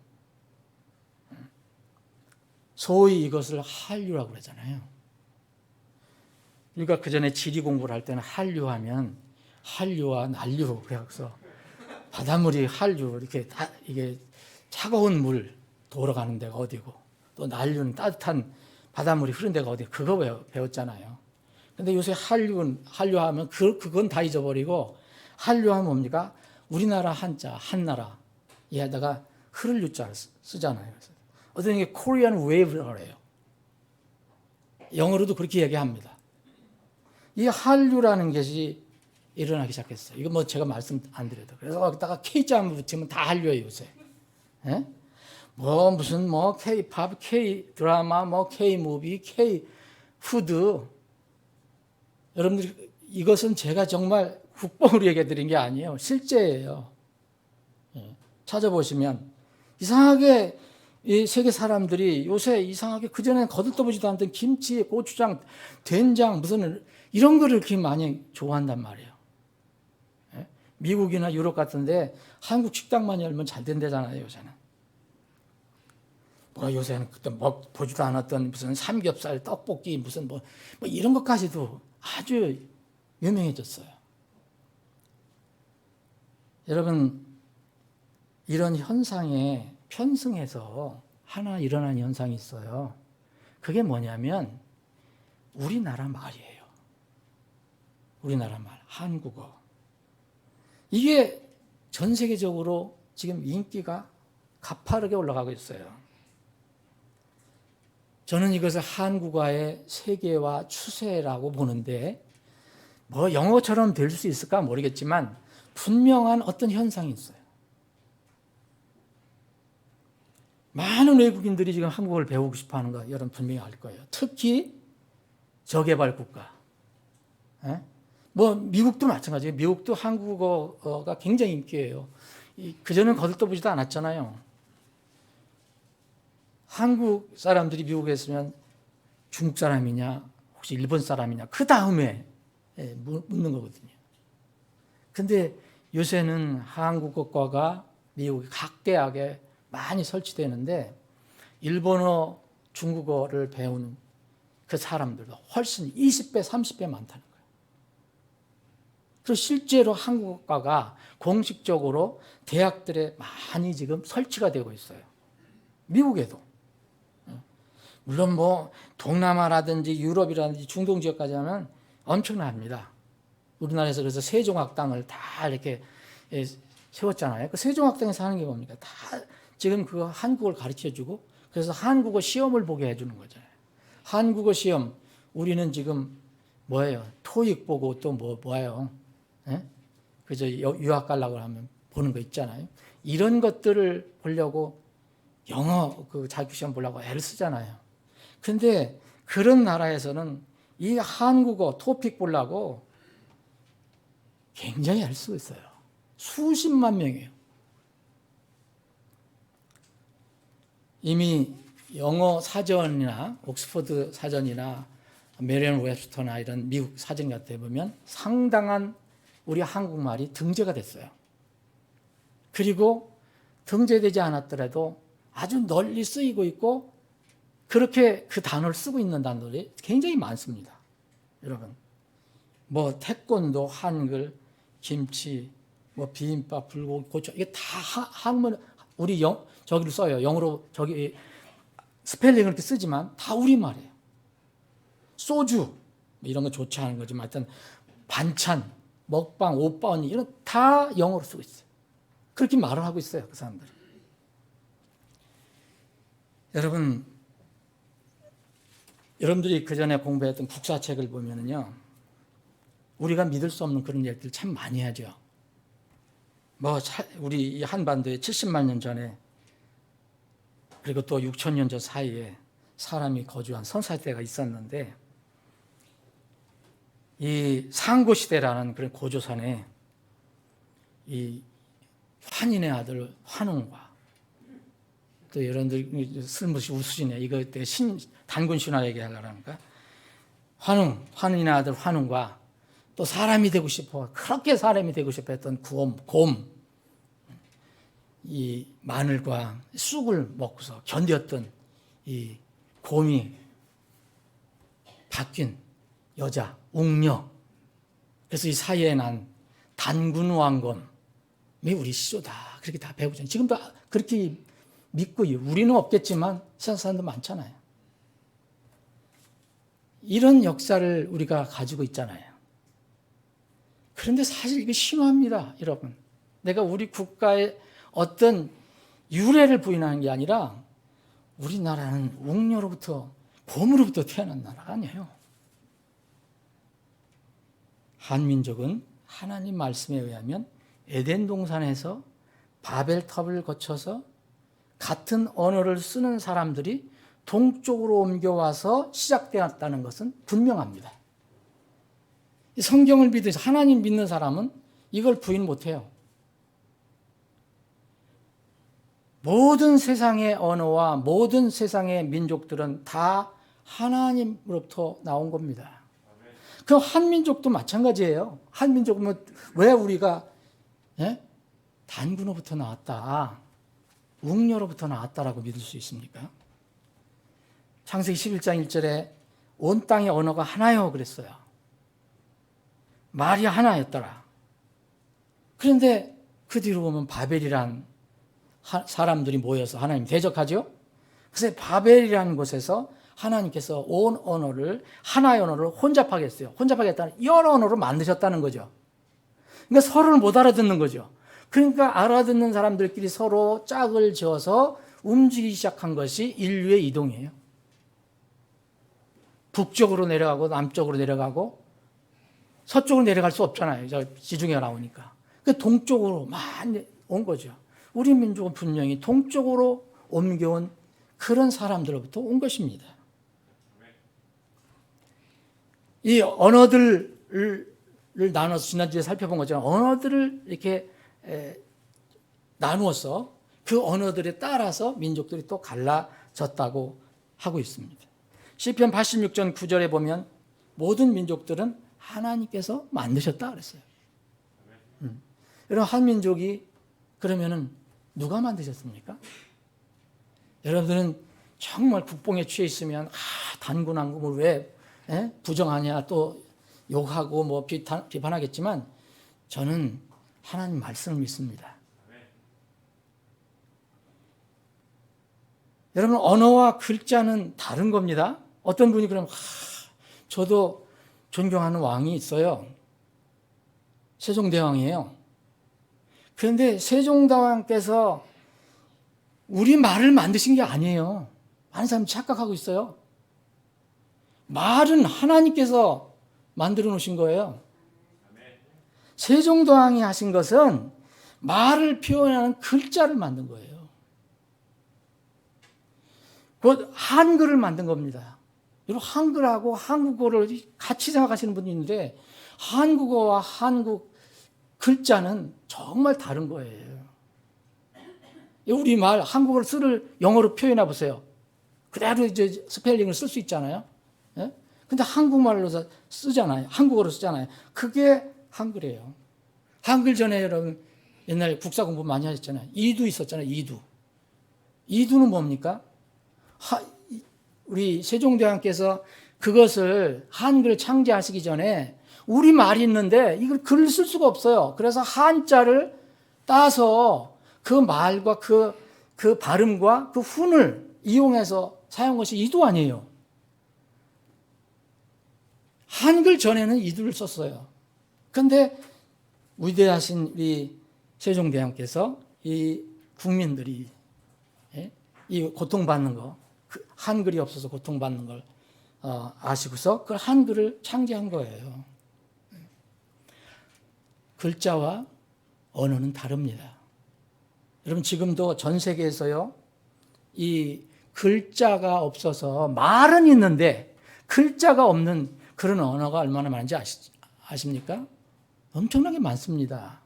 소위 이것을 한류라고 그러잖아요. 우리가 그 전에 지리 공부를 할 때는 한류하면 한류와 난류 그래서 바닷물이 한류 이렇게 다 이게 차가운 물 돌아가는 데가 어디고 또 난류는 따뜻한 바닷물이 흐른 데가 어디 그거 배웠잖아요. 근데 요새 한류하면 그건 다 잊어버리고 한류하면 뭡니까? 우리나라 한자 한나라 얘에다가 흐를 유자를 쓰잖아요. 어떤 게 코리안 웨이브라고 해요. 영어로도 그렇게 얘기합니다. 이 한류라는 것이 일어나기 시작했어요. 이거 뭐 제가 말씀 안 드려도. 그래서 거기다가 K자 붙이면 다 한류예요, 요새. 예? 뭐 무슨 뭐 K-팝, K-드라마, 뭐 K-무비, K-푸드. 여러분들 이것은 제가 정말 국뽕으로 얘기해 드린 게 아니에요. 실제예요. 예. 찾아보시면 이상하게 이 세계 사람들이 요새 이상하게 그전에는 거들떠보지도 않던 김치, 고추장, 된장 무슨 이런 거를 그렇게 많이 좋아한단 말이에요. 예? 미국이나 유럽 같은데 한국 식당만 열면 잘 된다잖아요, 요새는. 뭐 요새는 그때 보지도 않았던 무슨 삼겹살, 떡볶이 무슨 뭐 이런 것까지도 아주 유명해졌어요. 여러분 이런 현상에 편승해서 하나 일어난 현상이 있어요. 그게 뭐냐면 우리나라 말이에요. 우리나라 말, 한국어. 이게 전 세계적으로 지금 인기가 가파르게 올라가고 있어요. 저는 이것을 한국어의 세계화 추세라고 보는데 뭐 영어처럼 될 수 있을까 모르겠지만 분명한 어떤 현상이 있어요. 많은 외국인들이 지금 한국어를 배우고 싶어 하는 거 여러분 분명히 알 거예요. 특히 저개발 국가. 예? 뭐 미국도 마찬가지예요. 미국도 한국어가 굉장히 인기예요. 그전에는 거들떠보지도 않았잖아요. 한국 사람들이 미국에 있으면 중국 사람이냐 혹시 일본 사람이냐 그 다음에 묻는 거거든요. 근데 요새는 한국어과가 미국 각 대학에 많이 설치되는데 일본어, 중국어를 배우는 그 사람들도 훨씬 20배, 30배 많다는 거예요. 그래서 실제로 한국어과가 공식적으로 대학들에 많이 지금 설치가 되고 있어요. 미국에도. 물론 뭐 동남아라든지 유럽이라든지 중동 지역까지 하면 엄청납니다. 우리나라에서 그래서 세종학당을 다 이렇게 세웠잖아요. 그 세종학당에서 하는 게 뭡니까? 다 지금 그 한국어를 가르쳐주고 그래서 한국어 시험을 보게 해주는 거잖아요. 한국어 시험 우리는 지금 뭐예요? 토익 보고 또 뭐예요? 예? 그저 유학 가려고 하면 보는 거 있잖아요. 이런 것들을 보려고 영어 그 자격 시험 보려고 애를 쓰잖아요. 근데 그런 나라에서는 이 한국어 토픽 보려고 굉장히 애를 쓰고 있어요. 수십만 명이에요. 이미 영어 사전이나 옥스퍼드 사전이나 메리언 웹스터나 이런 미국 사전 같은 데 보면 상당한 우리 한국말이 등재가 됐어요. 그리고 등재되지 않았더라도 아주 널리 쓰이고 있고 그렇게 그 단어를 쓰고 있는 단어들이 굉장히 많습니다. 여러분 뭐 태권도, 한글, 김치, 뭐 비빔밥, 불고기, 고추 이게 다 한문 우리 저기를 써요. 영어로 저기 스펠링을 이렇게 쓰지만 다 우리말이에요. 소주 이런 거 좋지 않은 거지만 하여튼 반찬, 먹방, 오빠, 언니 이런 다 영어로 쓰고 있어요. 그렇게 말을 하고 있어요. 그 사람들이. 여러분들이 그 전에 공부했던 국사책을 보면은요, 우리가 믿을 수 없는 그런 얘기들 참 많이 하죠. 우리 이 한반도에 70만 년 전에 그리고 또 6천 년 전 사이에 사람이 거주한 선사시대가 있었는데 이 상고시대라는 그런 고조선에 이 환인의 아들 환웅과 또 여러분들 쓸모없이 웃으시네. 이거 때 단군 신화 얘기하려고 하니까 환인의 아들 환웅과 또 사람이 되고 싶어 그렇게 사람이 되고 싶어 했던 곰 이 마늘과 쑥을 먹고서 견뎠던 이 곰이 바뀐 여자, 웅녀. 그래서 이 사이에 난 단군왕검이 우리 시조다. 그렇게 다 배우잖아요. 지금도 그렇게 믿고 우리는 없겠지만 세상 사람도 많잖아요. 이런 역사를 우리가 가지고 있잖아요. 그런데 사실 이게 심합니다, 여러분. 내가 우리 국가의 어떤 유래를 부인하는 게 아니라 우리나라는 웅녀로부터 곰으로부터 태어난 나라가 아니에요. 한민족은 하나님 말씀에 의하면 에덴 동산에서 바벨탑을 거쳐서 같은 언어를 쓰는 사람들이 동쪽으로 옮겨와서 시작되었다는 것은 분명합니다. 성경을 믿는 하나님 믿는 사람은 이걸 부인 못해요. 모든 세상의 언어와 모든 세상의 민족들은 다 하나님으로부터 나온 겁니다. 그 한민족도 마찬가지예요. 한민족은 왜 우리가 단군으로부터 나왔다, 웅녀로부터 나왔다라고 믿을 수 있습니까? 창세기 11장 1절에 온 땅의 언어가 하나요 그랬어요. 말이 하나였더라. 그런데 그 뒤로 보면 바벨이란 사람들이 모여서 하나님 대적하죠. 그래서 바벨이라는 곳에서 하나님께서 온 언어를, 하나의 언어를 혼잡하게 했어요. 혼잡하게 했다는 여러 언어로 만드셨다는 거죠. 그러니까 서로를 못 알아듣는 거죠. 그러니까 알아듣는 사람들끼리 서로 짝을 지어서 움직이기 시작한 것이 인류의 이동이에요. 북쪽으로 내려가고 남쪽으로 내려가고 서쪽으로 내려갈 수 없잖아요. 저 지중해가 나오니까. 그 동쪽으로 많이 온 거죠. 우리 민족은 분명히 동쪽으로 옮겨온 그런 사람들로부터 온 것입니다. 이 언어들을 나눠서 지난주에 살펴본 것처럼 언어들을 이렇게 나누어서 그 언어들에 따라서 민족들이 또 갈라졌다고 하고 있습니다. 시편 86편 9절에 보면 모든 민족들은 하나님께서 만드셨다 그랬어요. 여러분, 한민족이 그러면은 누가 만드셨습니까? 여러분들은 정말 국뽕에 취해 있으면 단군왕금을 왜 부정하냐 또 욕하고 뭐 비판하겠지만 저는 하나님 말씀을 믿습니다. 여러분, 언어와 글자는 다른 겁니다. 어떤 분이 그러면 저도 존경하는 왕이 있어요. 세종대왕이에요. 그런데 세종대왕께서 우리 말을 만드신 게 아니에요. 많은 사람이 착각하고 있어요. 말은 하나님께서 만들어 놓으신 거예요. 세종대왕이 하신 것은 말을 표현하는 글자를 만든 거예요. 곧 한글을 만든 겁니다. 여러분, 한글하고 한국어를 같이 생각하시는 분이 있는데 한국어와 한국 글자는 정말 다른 거예요. 우리말 한국어를 쓸 영어로 표현해 보세요. 그대로 이제 스펠링을 쓸 수 있잖아요. 예? 근데 한국말로 쓰잖아요. 한국어로 쓰잖아요. 그게 한글이에요. 한글 전에 여러분 옛날에 국사 공부 많이 하셨잖아요. 이두 있었잖아요. 이두. 이두는 뭡니까? 우리 세종대왕께서 그것을 한글을 창제하시기 전에 우리 말이 있는데 이걸 글을 쓸 수가 없어요. 그래서 한자를 따서 그 말과 그 발음과 그 훈을 이용해서 사용한 것이 이두 아니에요. 한글 전에는 이두를 썼어요. 그런데 위대하신 우리 세종대왕께서 이 국민들이 이 고통받는 거, 한글이 없어서 고통받는 걸 아시고서 그 한글을 창제한 거예요. 글자와 언어는 다릅니다. 여러분, 지금도 전 세계에서요, 이 글자가 없어서 말은 있는데 글자가 없는 그런 언어가 얼마나 많은지 아십니까? 엄청나게 많습니다.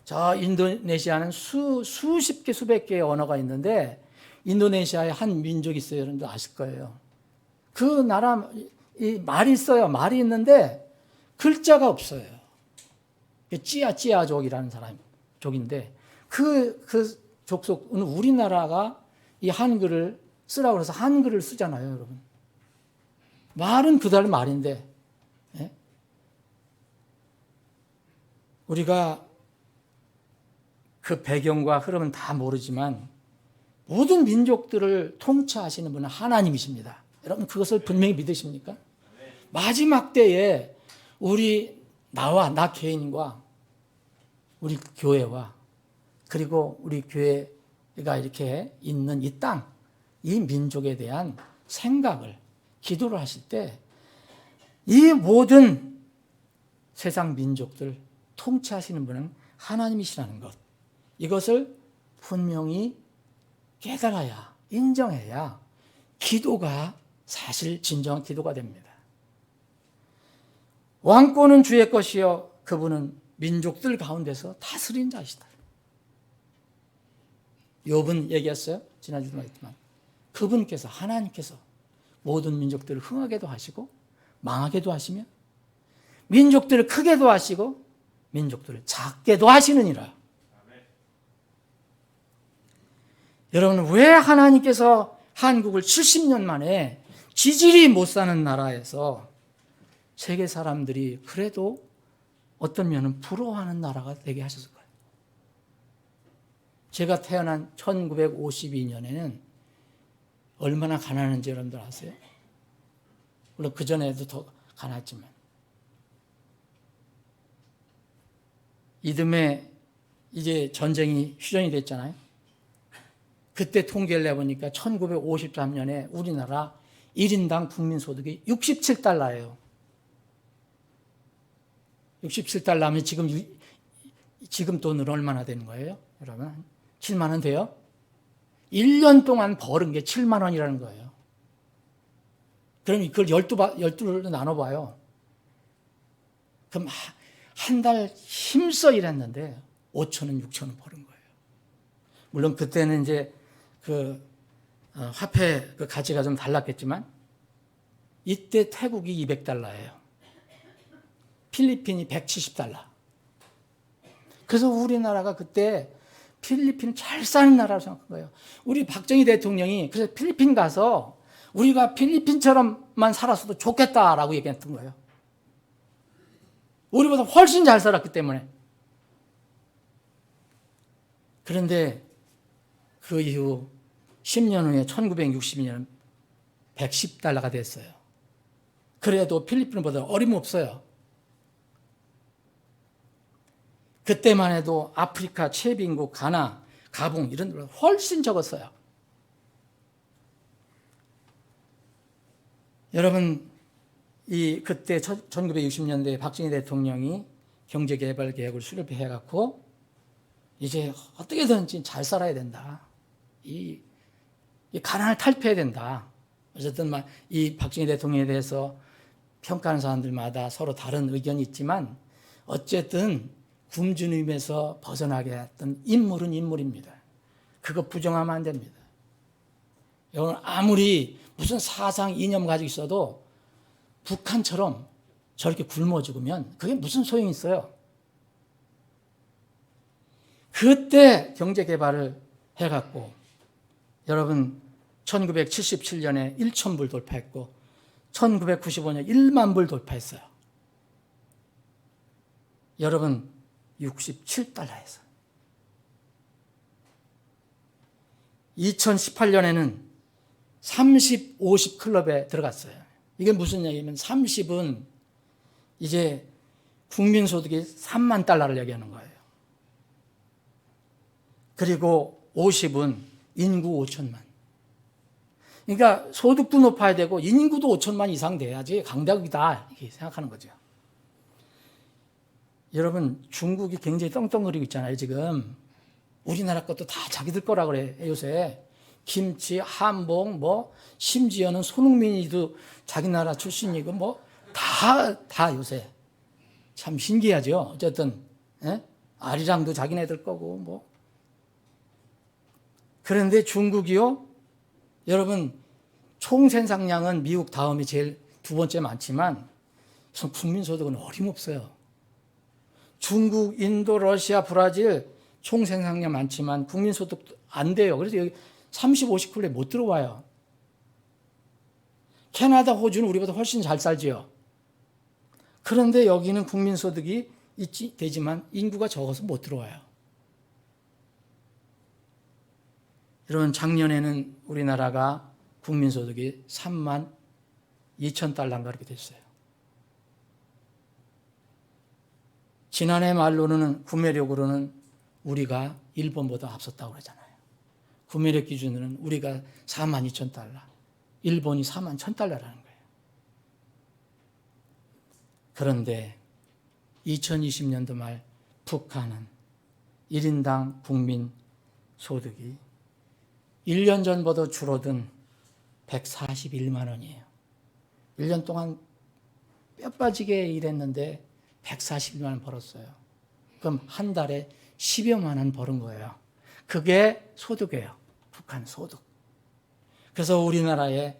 저 인도네시아는 수십 개, 수백 개의 언어가 있는데 인도네시아에 한 민족이 있어요. 여러분들 아실 거예요. 그 나라, 이 말이 있어요. 말이 있는데 글자가 없어요. 찌아족이라는 족인데 그 족속은 우리나라가 이 한글을 쓰라고 해서 한글을 쓰잖아요, 여러분. 말은 그달 말인데, 예? 우리가 그 배경과 흐름은 다 모르지만 모든 민족들을 통치하시는 분은 하나님이십니다. 여러분 그것을 분명히 믿으십니까? 마지막 때에 나 개인과 우리 교회와 그리고 우리 교회가 이렇게 있는 이 땅, 이 민족에 대한 생각을, 기도를 하실 때 이 모든 세상 민족들 통치하시는 분은 하나님이시라는 것, 이것을 분명히 깨달아야, 인정해야 기도가 사실 진정한 기도가 됩니다. 왕권은 주의 것이요 그분은 민족들 가운데서 다스린 자이시다. 욥은 얘기했어요. 지난주도 말했지만 그분께서, 하나님께서 모든 민족들을 흥하게도 하시고 망하게도 하시며 민족들을 크게도 하시고 민족들을 작게도 하시느니라. 여러분, 왜 하나님께서 한국을 70년 만에 지질이 못 사는 나라에서 세계 사람들이 그래도 어떤 면은 부러워하는 나라가 되게 하셨을까요? 제가 태어난 1952년에는 얼마나 가난한지 여러분들 아세요? 물론 그전에도 더 가난했지만 이듬해 이제 전쟁이 휴전이 됐잖아요. 그때 통계를 내보니까 1953년에 우리나라 1인당 국민소득이 67달러예요. 67달러면 지금 돈으로 얼마나 되는 거예요? 여러분, 7만 원 돼요? 1년 동안 벌은 게 7만 원이라는 거예요. 그럼 이걸 12로 나눠봐요. 그럼 한 달 힘써 일했는데 5천 원, 6천 원 버는 거예요. 물론 그때는 이제 화폐 그 가치가 좀 달랐겠지만 이때 태국이 200달러예요. 필리핀이 170달러. 그래서 우리나라가 그때 필리핀 잘 사는 나라로 생각한 거예요. 우리 박정희 대통령이 그래서 필리핀 가서 우리가 필리핀처럼만 살았어도 좋겠다라고 얘기했던 거예요. 우리보다 훨씬 잘 살았기 때문에. 그런데 그 이후 10년 후에 1962년 110달러가 됐어요. 그래도 필리핀보다 어림없어요. 그때만 해도 아프리카 최빈국, 가나, 가봉 이런 데보다 훨씬 적었어요. 여러분, 그때 1960년대에 박정희 대통령이 경제개발 계획을 수립해갖고 이제 어떻게든지 잘 살아야 된다. 이 가난을 탈피해야 된다. 어쨌든 이 박정희 대통령에 대해서 평가하는 사람들마다 서로 다른 의견이 있지만 어쨌든 굶주림에서 벗어나게 했던 인물은 인물입니다. 그거 부정하면 안 됩니다. 여러분, 아무리 무슨 사상 이념 가지고 있어도 북한처럼 저렇게 굶어 죽으면 그게 무슨 소용이 있어요? 그때 경제 개발을 해갖고 여러분 1977년에 1,000불 돌파했고 1995년 1만 불 돌파했어요. 여러분 67달러에서 2018년에는 30, 50 클럽에 들어갔어요. 이게 무슨 얘기냐면 30은 이제 국민소득이 3만 달러를 얘기하는 거예요. 그리고 50은 인구 5천만. 그러니까 소득도 높아야 되고 인구도 5천만 이상 돼야지 강대국이다 이렇게 생각하는 거죠. 여러분, 중국이 굉장히 떵떵거리고 있잖아요. 지금 우리나라 것도 다 자기들 거라 그래 요새. 김치, 한복, 심지어는 손흥민이도 자기 나라 출신이고 다 요새 참 신기하죠. 어쨌든 아리랑도 자기네들 거고 그런데 중국이요, 여러분 총생산량은 미국 다음이 제일 두 번째 많지만 국민소득은 어림없어요. 중국, 인도, 러시아, 브라질 총생산량 많지만 국민소득 안 돼요. 그래서 여기 30, 50클럽에 못 들어와요. 캐나다, 호주는 우리보다 훨씬 잘 살지요. 그런데 여기는 국민소득이 되지만 인구가 적어서 못 들어와요. 여러분, 작년에는 우리나라가 국민소득이 3만 2천 달러인가 그렇게 됐어요. 지난해 말로는 구매력으로는 우리가 일본보다 앞섰다고 그러잖아요. 구매력 기준으로는 우리가 4만 2천 달러, 일본이 4만 1천 달러라는 거예요. 그런데 2020년도 말 북한은 1인당 국민 소득이 1년 전보다 줄어든 141만 원이에요. 1년 동안 뼈 빠지게 일했는데 141만 원 벌었어요. 그럼 한 달에 10여만 원 버는 거예요. 그게 소득이에요. 북한 소득. 그래서 우리나라의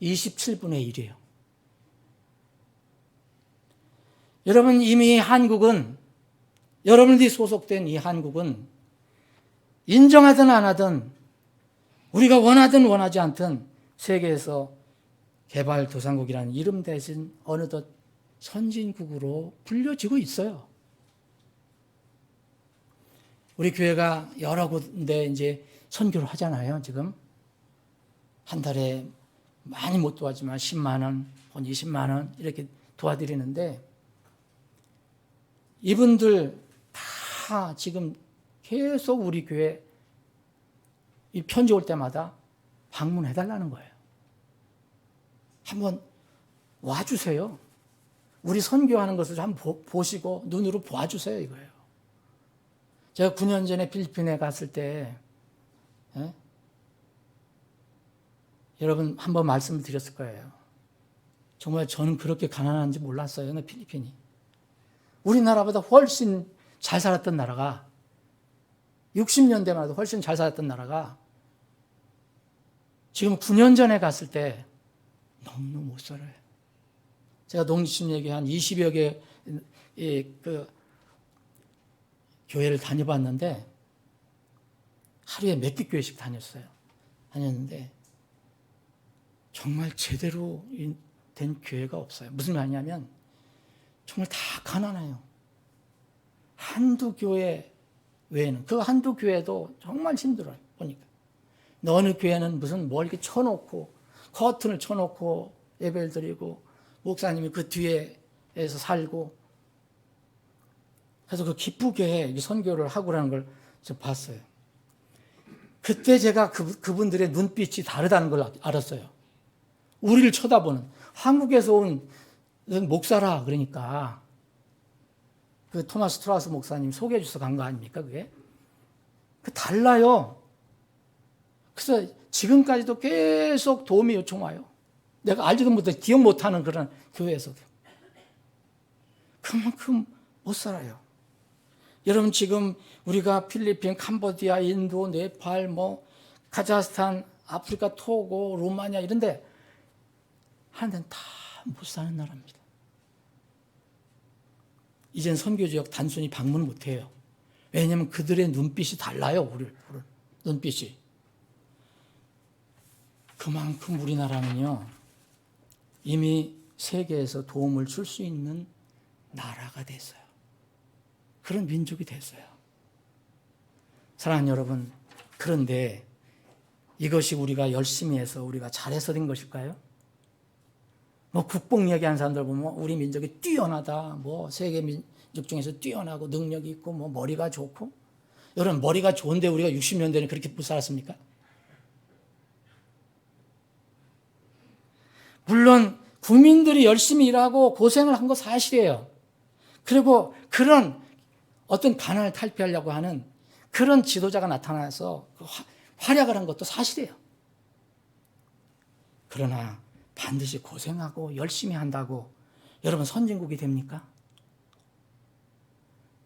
27분의 1이에요. 여러분, 이미 한국은, 여러분들이 소속된 이 한국은 인정하든 안 하든, 우리가 원하든 원하지 않든 세계에서 개발도상국이라는 이름 대신 어느덧 선진국으로 불려지고 있어요. 우리 교회가 여러 군데 이제 선교를 하잖아요, 지금. 한 달에 많이 못 도와주지만 10만 원, 혹은 20만 원 이렇게 도와드리는데 이분들 다 지금 계속 우리 교회 이 편지 올 때마다 방문해달라는 거예요. 한번 와주세요. 우리 선교하는 것을 한번 보시고 눈으로 보아주세요, 이거예요. 제가 9년 전에 필리핀에 갔을 때 여러분 한번 말씀을 드렸을 거예요. 정말 저는 그렇게 가난한지 몰랐어요, 필리핀이. 우리나라보다 훨씬 잘 살았던 나라가 60년대만 해도 훨씬 잘 살았던 나라가 지금 9년 전에 갔을 때 너무너무 못 살아요. 제가 농심 얘기 한 20여 개 그 교회를 다녀봤는데 하루에 몇 개 교회씩 다녔는데 정말 제대로 된 교회가 없어요. 무슨 말이냐면 정말 다 가난해요. 한두 교회 외에는 그 한두 교회도 정말 힘들어요. 보니까 어느 교회는 무슨 뭘 이렇게 쳐놓고 커튼을 쳐놓고 예배를 드리고 목사님이 그 뒤에서 살고 그래서 그 기쁘게 선교를 하고라는 걸 봤어요. 그때 제가 그분들의 눈빛이 다르다는 걸 알았어요. 우리를 쳐다보는 한국에서 온 목사라 그러니까 그 토마스 트라우스 목사님 소개해 주셔서 간 거 아닙니까 그게? 그 달라요. 그래서 지금까지도 계속 도움이 요청 와요. 내가 알지도 못해 기억 못하는 그런 교회에서도. 그만큼 못 살아요. 여러분 지금 우리가 필리핀, 캄보디아, 인도, 네팔, 카자흐스탄, 아프리카, 토고, 루마니아 이런데 하는 데는 다 못 사는 나라입니다. 이젠 선교지역 단순히 방문 못해요. 왜냐하면 그들의 눈빛이 달라요. 우리 눈빛이. 그만큼 우리나라는요 이미 세계에서 도움을 줄 수 있는 나라가 됐어요. 그런 민족이 됐어요. 사랑하는 여러분, 그런데 이것이 우리가 열심히 해서 우리가 잘해서 된 것일까요? 국뽕 얘기하는 사람들 보면 우리 민족이 뛰어나다, 세계 민족 중에서 뛰어나고 능력이 있고 머리가 좋고. 여러분 머리가 좋은데 우리가 60년대는 그렇게 못 살았습니까? 물론 국민들이 열심히 일하고 고생을 한 거 사실이에요. 그리고 그런 어떤 가난을 탈피하려고 하는 그런 지도자가 나타나서 활약을 한 것도 사실이에요. 그러나 반드시 고생하고 열심히 한다고 여러분 선진국이 됩니까?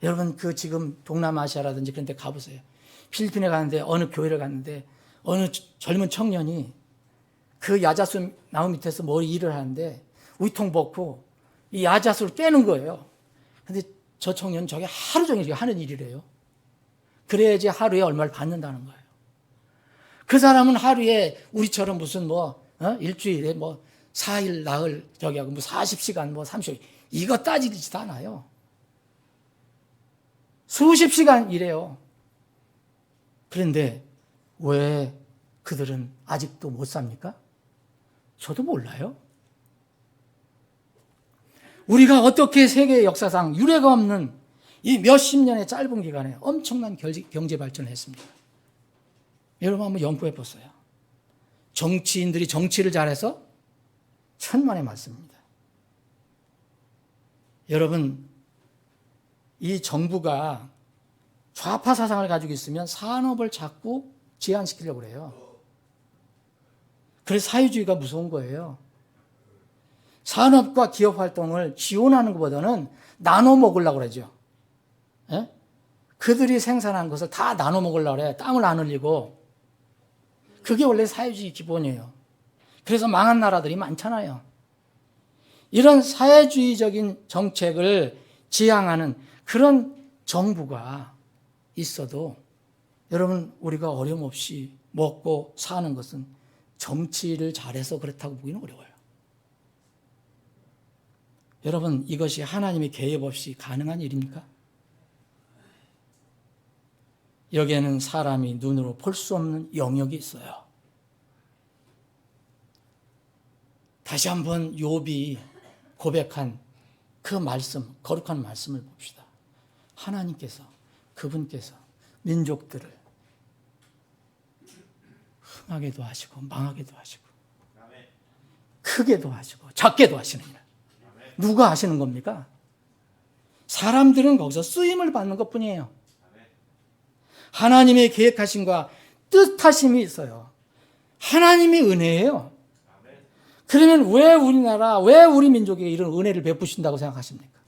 여러분 지금 동남아시아라든지 그런 데 가보세요. 필리핀에 가는데 어느 교회를 갔는데 어느 젊은 청년이 그 야자수 나무 밑에서 머리 일을 하는데 우이통 벗고 이 야자수를 떼는 거예요. 근데 저 청년은 저게 하루 종일 하는 일이래요. 그래야지 하루에 얼마를 받는다는 거예요. 그 사람은 하루에 우리처럼 무슨 일주일에 4일, 나흘, 저기 하고 뭐 40시간, 뭐 30시간, 이거 따지지도 않아요. 수십 시간 일해요. 그런데 왜 그들은 아직도 못 삽니까? 저도 몰라요. 우리가 어떻게 세계 역사상 유례가 없는 이 몇십 년의 짧은 기간에 엄청난 경제 발전을 했습니다. 여러분 한번 연구해 보세요. 정치인들이 정치를 잘해서 천만의 말씀입니다. 여러분, 이 정부가 좌파 사상을 가지고 있으면 산업을 자꾸 제한시키려고 그래요. 그래서 사회주의가 무서운 거예요. 산업과 기업 활동을 지원하는 것보다는 나눠 먹으려고 그러죠. 예? 그들이 생산한 것을 다 나눠 먹으려고 그래. 땀을 안 흘리고. 그게 원래 사회주의 기본이에요. 그래서 망한 나라들이 많잖아요. 이런 사회주의적인 정책을 지향하는 그런 정부가 있어도 여러분, 우리가 어려움 없이 먹고 사는 것은 정치를 잘해서 그렇다고 보기는 어려워요. 여러분, 이것이 하나님의 개입 없이 가능한 일입니까? 여기에는 사람이 눈으로 볼 수 없는 영역이 있어요. 다시 한번 욥이 고백한 그 말씀, 거룩한 말씀을 봅시다. 하나님께서, 그분께서 민족들을 흥하게도 하시고 망하게도 하시고 크게도 하시고 작게도 하시느니라. 누가 하시는 겁니까? 사람들은 거기서 쓰임을 받는 것뿐이에요. 하나님의 계획하심과 뜻하심이 있어요. 하나님의 은혜예요. 그러면 왜 우리나라, 왜 우리 민족에게 이런 은혜를 베푸신다고 생각하십니까?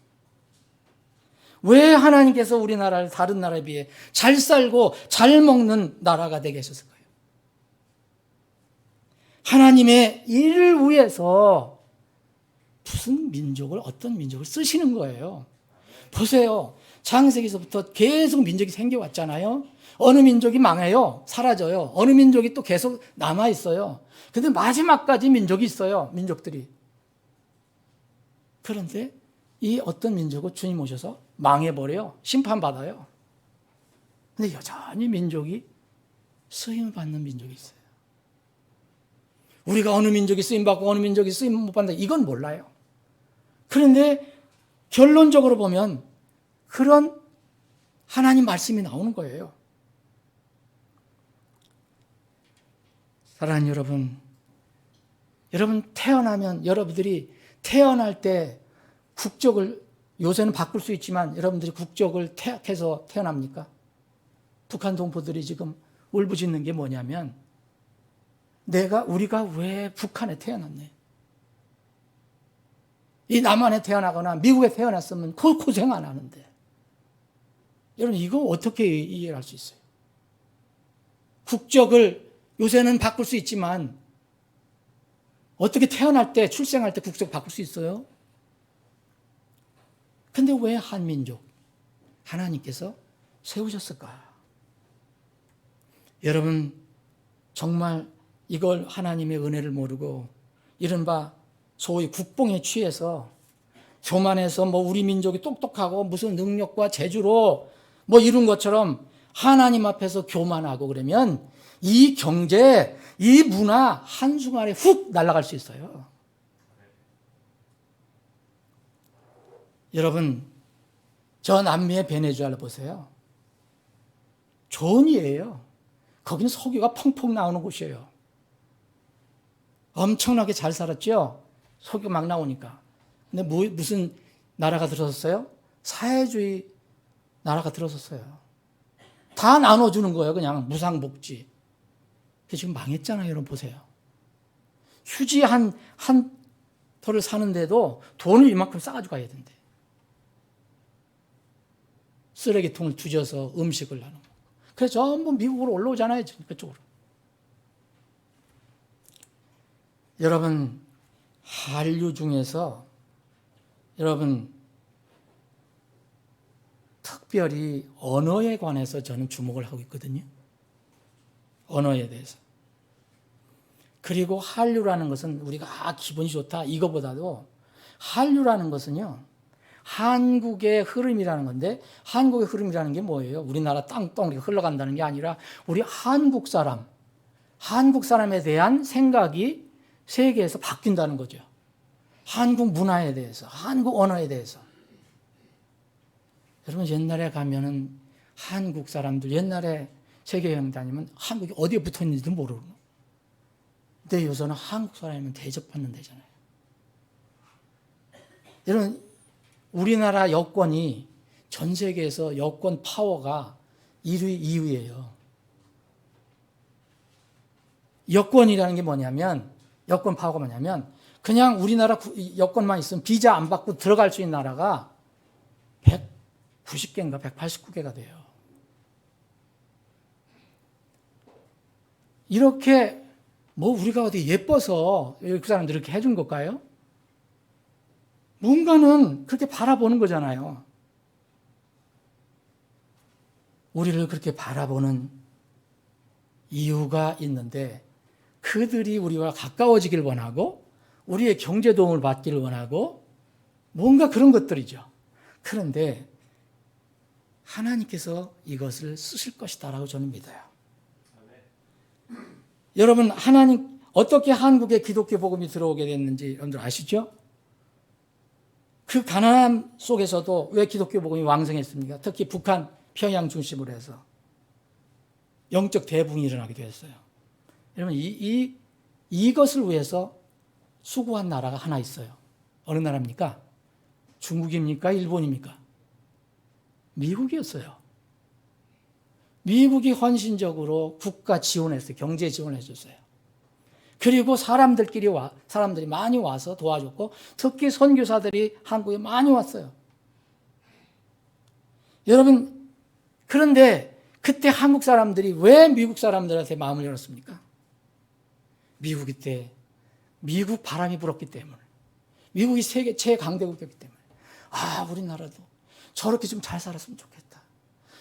왜 하나님께서 우리나라를 다른 나라에 비해 잘 살고 잘 먹는 나라가 되게 하셨을 거예요? 하나님의 일을 위해서 무슨 민족을, 어떤 민족을 쓰시는 거예요. 보세요. 창세기서부터 계속 민족이 생겨왔잖아요. 어느 민족이 망해요. 사라져요. 어느 민족이 또 계속 남아있어요. 근데 마지막까지 민족이 있어요. 민족들이. 그런데 이 어떤 민족을 주님 오셔서 망해버려요. 심판받아요. 근데 여전히 민족이 쓰임을 받는 민족이 있어요. 우리가 어느 민족이 쓰임받고 어느 민족이 쓰임 못 받는다, 이건 몰라요. 그런데 결론적으로 보면 그런 하나님 말씀이 나오는 거예요. 사랑하는 여러분 태어나면, 여러분들이 태어날 때 국적을, 요새는 바꿀 수 있지만 여러분들이 국적을 택해서 태어납니까? 북한 동포들이 지금 울부짖는 게 뭐냐면, 우리가 왜 북한에 태어났네? 이 남한에 태어나거나 미국에 태어났으면 그 고생 안 하는데. 여러분, 이거 어떻게 이해를 할 수 있어요? 국적을 요새는 바꿀 수 있지만 어떻게 태어날 때, 출생할 때 국적 바꿀 수 있어요? 근데 왜 한민족 하나님께서 세우셨을까? 여러분, 정말 이걸 하나님의 은혜를 모르고 이른바 소위 국뽕에 취해서 교만해서 뭐 우리 민족이 똑똑하고 무슨 능력과 재주로 뭐 이룬 것처럼 하나님 앞에서 교만하고 그러면 이 경제, 이 문화 한순간에 훅 날아갈 수 있어요. 여러분, 저 남미의 베네수엘라 보세요. 존이에요. 거기는 석유가 펑펑 나오는 곳이에요. 엄청나게 잘 살았죠? 석유 막 나오니까. 근데 무슨 나라가 들어섰어요? 사회주의 나라가 들어섰어요. 다 나눠주는 거예요. 그냥 무상복지. 지금 망했잖아요. 여러분 보세요. 휴지 한 톨을 사는데도 돈을 이만큼 싸가지고 가야 된대. 쓰레기통을 뒤져서 음식을 나누고. 그래서 전부 미국으로 올라오잖아요. 그쪽으로. 여러분, 한류 중에서 여러분 특별히 언어에 관해서 저는 주목을 하고 있거든요. 언어에 대해서. 그리고 한류라는 것은 우리가 기분이 좋다 이거보다도 한류라는 것은요, 한국의 흐름이라는 건데, 한국의 흐름이라는 게 뭐예요? 우리나라 땅덩어리가 흘러간다는 게 아니라 우리 한국 사람에 대한 생각이 세계에서 바뀐다는 거죠. 한국 문화에 대해서, 한국 언어에 대해서. 여러분, 옛날에 가면은 한국 사람들, 옛날에 세계 여행 다니면 한국이 어디에 붙어 있는지도 모르고. 근데 요새는 한국 사람이면 대접받는 데잖아요. 여러분, 우리나라 여권이 전 세계에서 여권 파워가 1위, 2위예요. 여권이라는 게 뭐냐면, 여권 파워가 뭐냐면, 그냥 우리나라 여권만 있으면 비자 안 받고 들어갈 수 있는 나라가 190개인가 189개가 돼요. 이렇게 뭐 우리가 어디 예뻐서 그 사람들이 이렇게 해준 걸까요? 뭔가는 그렇게 바라보는 거잖아요. 우리를 그렇게 바라보는 이유가 있는데, 그들이 우리와 가까워지길 원하고 우리의 경제 도움을 받기를 원하고 뭔가 그런 것들이죠. 그런데 하나님께서 이것을 쓰실 것이다라고 저는 믿어요. 여러분, 하나님 어떻게 한국에 기독교 복음이 들어오게 됐는지 여러분들 아시죠? 그 가난함 속에서도 왜 기독교 복음이 왕성했습니까? 특히 북한, 평양 중심으로 해서 영적 대붕이 일어나게 되었어요. 여러분, 이것을 위해서 수고한 나라가 하나 있어요. 어느 나라입니까? 중국입니까? 일본입니까? 미국이었어요. 미국이 헌신적으로 국가 지원했어요. 경제 지원해줬어요. 그리고 사람들이 많이 와서 도와줬고, 특히 선교사들이 한국에 많이 왔어요. 여러분, 그런데 그때 한국 사람들이 왜 미국 사람들한테 마음을 열었습니까? 미국이 때 미국 바람이 불었기 때문에, 미국이 세계 최강대국이었기 때문에, 우리나라도 저렇게 좀 잘 살았으면 좋겠다.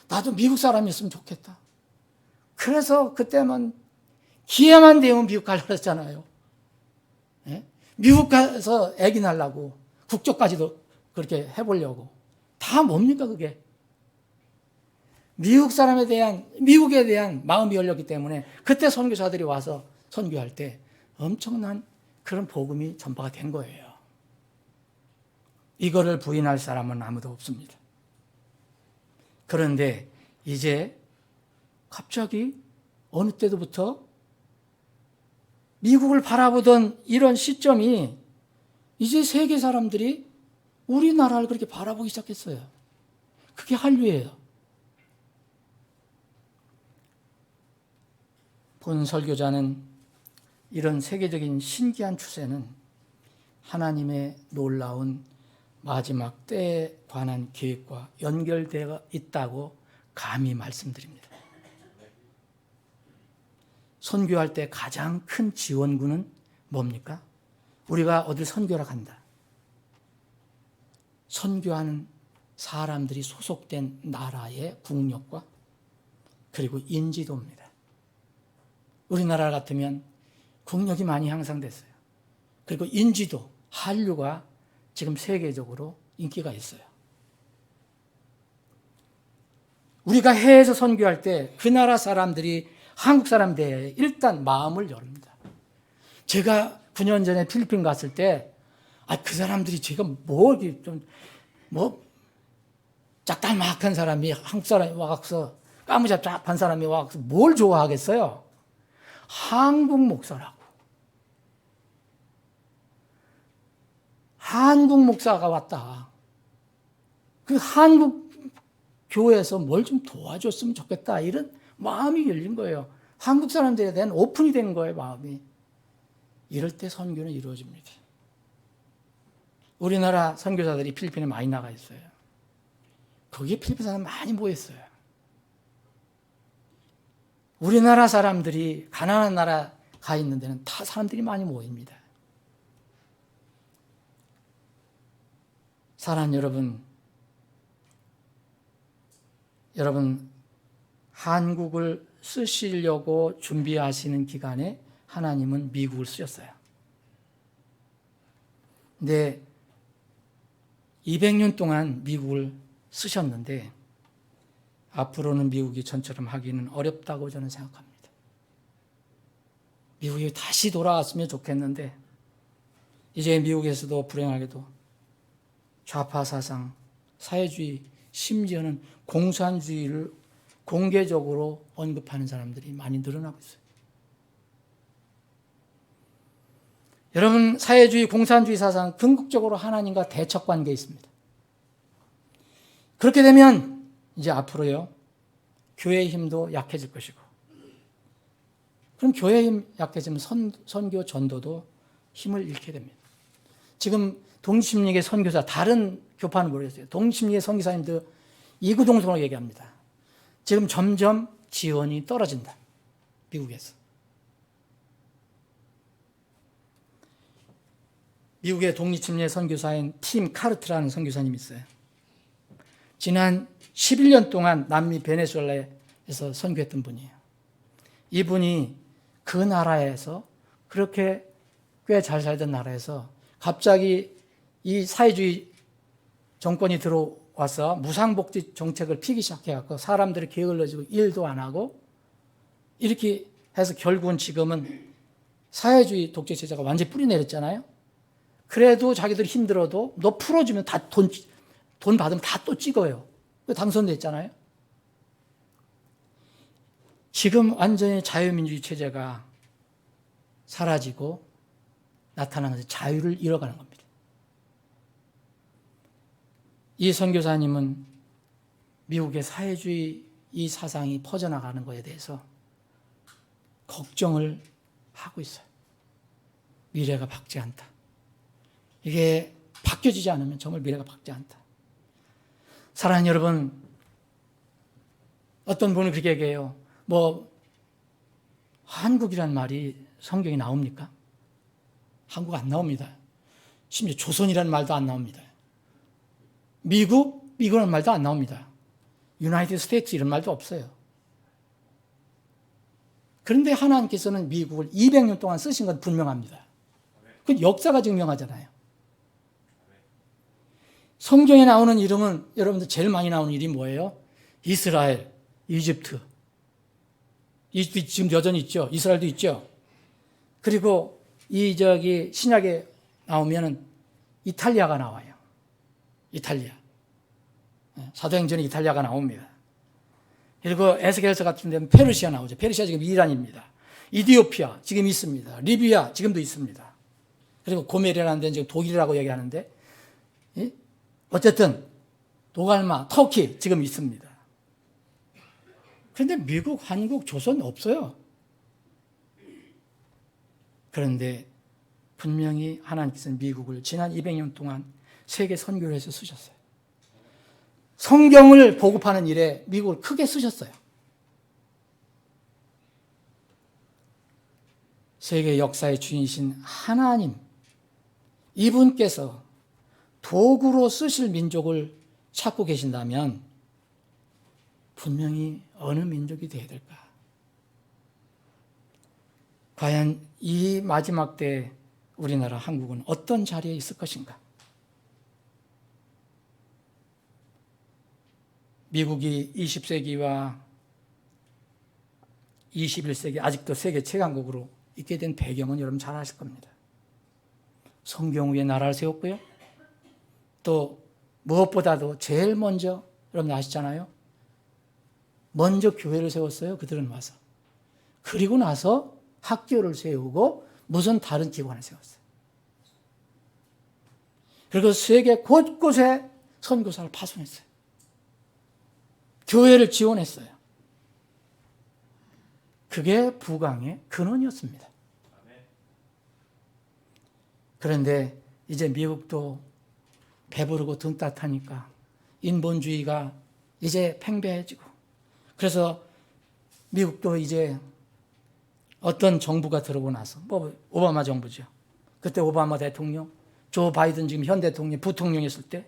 나도 미국 사람이었으면 좋겠다. 그래서 그때만 기회만 되면 미국 가려고 했잖아요. 예? 미국 가서 애기 낳으려고, 국적까지도 그렇게 해보려고. 다 뭡니까 그게? 미국에 대한 마음이 열렸기 때문에 그때 선교사들이 와서 선교할 때 엄청난 그런 복음이 전파가 된 거예요. 이거를 부인할 사람은 아무도 없습니다. 그런데 이제 갑자기 어느 때부터 미국을 바라보던 이런 시점이 이제 세계 사람들이 우리나라를 그렇게 바라보기 시작했어요. 그게 한류예요. 본 설교자는 이런 세계적인 신기한 추세는 하나님의 놀라운 마지막 때에 관한 계획과 연결되어 있다고 감히 말씀드립니다. 선교할 때 가장 큰 지원군은 뭡니까? 우리가 어딜 선교하러 간다. 선교하는 사람들이 소속된 나라의 국력과 그리고 인지도입니다. 우리나라 같으면 국력이 많이 향상됐어요. 그리고 인지도, 한류가 지금 세계적으로 인기가 있어요. 우리가 해외에서 선교할 때 그 나라 사람들이 한국 사람들에 일단 마음을 열립니다. 제가 9년 전에 필리핀 갔을 때, 그 사람들이 제가 짝달막한 사람이, 한국 사람이 와서, 까무잡잡한 사람이 와서 뭘 좋아하겠어요? 한국 목사라고. 한국 목사가 왔다. 그 한국 교회에서 뭘 좀 도와줬으면 좋겠다. 이런 마음이 열린 거예요. 한국 사람들에 대한 오픈이 된 거예요, 마음이. 이럴 때 선교는 이루어집니다. 우리나라 선교사들이 필리핀에 많이 나가 있어요. 거기에 필리핀 사람 많이 모였어요. 우리나라 사람들이 가난한 나라 가 있는 데는 다 사람들이 많이 모입니다. 사랑하는 여러분, 한국을 쓰시려고 준비하시는 기간에 하나님은 미국을 쓰셨어요. 근데 200년 동안 미국을 쓰셨는데 앞으로는 미국이 전처럼 하기는 어렵다고 저는 생각합니다. 미국이 다시 돌아왔으면 좋겠는데 이제 미국에서도 불행하게도 좌파 사상, 사회주의, 심지어는 공산주의를 공개적으로 언급하는 사람들이 많이 늘어나고 있어요. 여러분, 사회주의, 공산주의 사상 궁극적으로 하나님과 대척 관계에 있습니다. 그렇게 되면 이제 앞으로요, 교회의 힘도 약해질 것이고, 그럼 교회의 힘 약해지면 선교, 전도도 힘을 잃게 됩니다. 지금 독립심리의 선교사, 다른 교파는 모르겠어요. 독립심리의 선교사님들 이구동성으로 얘기합니다. 지금 점점 지원이 떨어진다. 미국에서. 미국의 독립심리의 선교사인 팀 카르트라는 선교사님이 있어요. 지난 11년 동안 남미 베네수엘라에서 선교했던 분이에요. 이분이 그 나라에서 그렇게 꽤 잘 살던 나라에서 갑자기 이 사회주의 정권이 들어와서 무상복지 정책을 피기 시작해갖고 사람들이 게을러지고 일도 안 하고 이렇게 해서 결국은 지금은 사회주의 독재 체제가 완전히 뿌리 내렸잖아요. 그래도 자기들이 힘들어도 너 풀어주면 다 돈 받으면 다 또 찍어요. 당선됐잖아요. 지금 완전히 자유민주주의 체제가 사라지고 나타나는 것은 자유를 잃어가는 겁니다. 이 선교사님은 미국의 사회주의 이 사상이 퍼져나가는 것에 대해서 걱정을 하고 있어요. 미래가 밝지 않다. 이게 바뀌어지지 않으면 정말 미래가 밝지 않다. 사랑하는 여러분, 어떤 분은 그렇게 얘기해요. 한국이란 말이 성경에 나옵니까? 한국 안 나옵니다. 심지어 조선이라는 말도 안 나옵니다. 미국이라는 말도 안 나옵니다. 유나이티드 스테이트 이런 말도 없어요. 그런데 하나님께서는 미국을 200년 동안 쓰신 건 분명합니다. 그 역사가 증명하잖아요. 성경에 나오는 이름은 여러분들 제일 많이 나오는 이름이 뭐예요? 이스라엘, 이집트. 이집트 지금 여전히 있죠. 이스라엘도 있죠. 그리고 신약에 나오면은 이탈리아가 나와요. 이탈리아. 사도행전에 이탈리아가 나옵니다. 그리고 에스겔서 같은 데는 페르시아 나오죠. 페르시아 지금 이란입니다. 이디오피아 지금 있습니다. 리비아 지금도 있습니다. 그리고 고멜이라는 데는 지금 독일이라고 얘기하는데, 어쨌든 도갈마, 터키 지금 있습니다. 그런데 미국, 한국, 조선 없어요. 그런데 분명히 하나님께서는 미국을 지난 200년 동안 세계 선교를 해서 쓰셨어요. 성경을 보급하는 일에 미국을 크게 쓰셨어요. 세계 역사의 주인이신 하나님, 이분께서 도구로 쓰실 민족을 찾고 계신다면 분명히 어느 민족이 되어야 될까? 과연 이 마지막 때 우리나라 한국은 어떤 자리에 있을 것인가? 미국이 20세기와 21세기 아직도 세계 최강국으로 있게 된 배경은 여러분 잘 아실 겁니다. 성경 위에 나라를 세웠고요. 또 무엇보다도 제일 먼저 여러분 아시잖아요. 먼저 교회를 세웠어요. 그들은 와서. 그리고 나서 학교를 세우고 무슨 다른 기관을 세웠어요. 그리고 세계 곳곳에 선교사를 파송했어요. 교회를 지원했어요. 그게 부강의 근원이었습니다. 그런데 이제 미국도 배부르고 등 따뜻하니까 인본주의가 이제 팽배해지고, 그래서 미국도 이제 어떤 정부가 들어오고 나서 오바마 정부죠. 그때 오바마 대통령, 조 바이든 지금 현 대통령, 부통령이었을 때,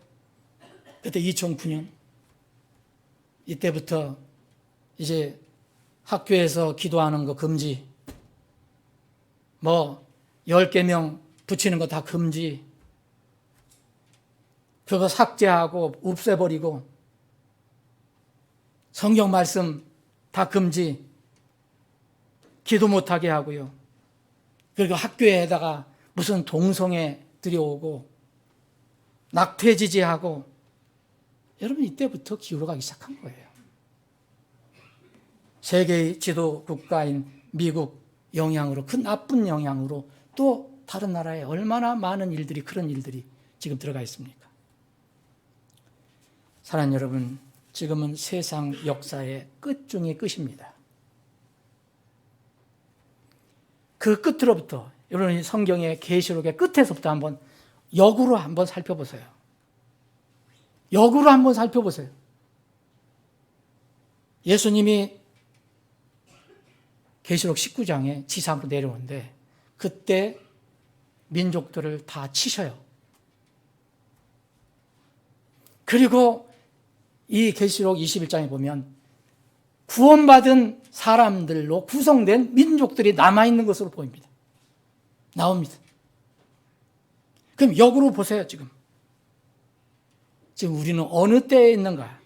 그때 2009년 이때부터 이제 학교에서 기도하는 거 금지, 뭐 10계명 붙이는 거 다 금지, 그거 삭제하고 없애버리고 성경 말씀 다 금지, 기도 못하게 하고요. 그리고 학교에다가 무슨 동성애 들여오고 낙태지지하고, 여러분 이때부터 기울어가기 시작한 거예요. 세계의 지도 국가인 미국 영향으로, 그 나쁜 영향으로 또 다른 나라에 얼마나 많은 일들이, 그런 일들이 지금 들어가 있습니까? 사랑하는 여러분, 지금은 세상 역사의 끝 중의 끝입니다. 그 끝으로부터, 여러분이 성경의 계시록의 끝에서부터 한번 역으로 한번 살펴보세요. 역으로 한번 살펴보세요. 예수님이 계시록 19장에 지상으로 내려오는데 그때 민족들을 다 치셔요. 그리고 이 계시록 21장에 보면 구원받은 사람들로 구성된 민족들이 남아있는 것으로 보입니다. 나옵니다. 그럼 역으로 보세요. 지금 우리는 어느 때에 있는가?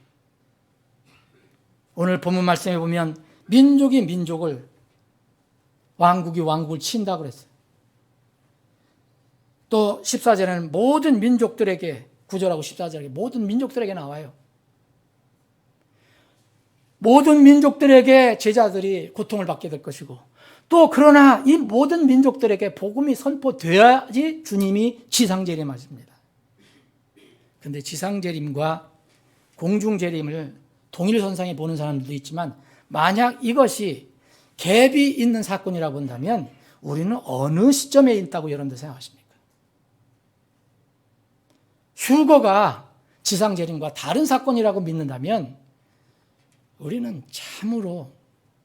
오늘 본문 말씀에 보면 민족이 민족을, 왕국이 왕국을 친다고 그랬어요. 또 14절에는 모든 민족들에게, 9절하고 14절에 모든 민족들에게 나와요. 모든 민족들에게 제자들이 고통을 받게 될 것이고, 또 그러나 이 모든 민족들에게 복음이 선포되어야지 주님이 지상재림하십니다. 그런데 지상재림과 공중재림을 동일선상에 보는 사람들도 있지만, 만약 이것이 갭이 있는 사건이라고 본다면 우리는 어느 시점에 있다고 여러분들 생각하십니까? 휴거가 지상재림과 다른 사건이라고 믿는다면 우리는 참으로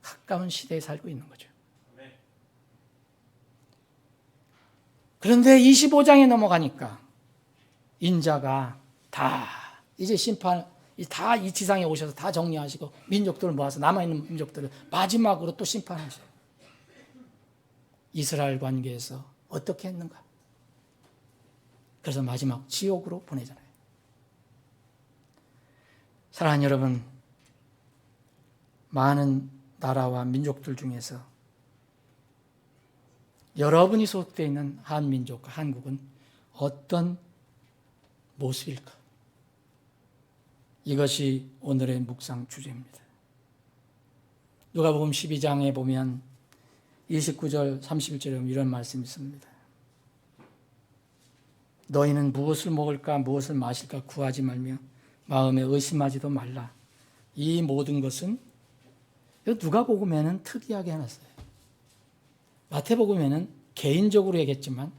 가까운 시대에 살고 있는 거죠. 그런데 25장에 넘어가니까 인자가 다 이제 심판, 다 이 지상에 오셔서 다 정리하시고 민족들을 모아서, 남아있는 민족들을 마지막으로 또 심판하셔요. 이스라엘 관계에서 어떻게 했는가? 그래서 마지막 지옥으로 보내잖아요. 사랑하는 여러분, 많은 나라와 민족들 중에서 여러분이 소속되어 있는 한민족과 한국은 어떤 모습일까? 이것이 오늘의 묵상 주제입니다. 누가복음 12장에 보면 29절 31절에 이런 말씀이 있습니다. 너희는 무엇을 먹을까 무엇을 마실까 구하지 말며 마음에 의심하지도 말라. 이 모든 것은, 누가복음에는 특이하게 해놨어요. 마태복음에는 개인적으로 얘기했지만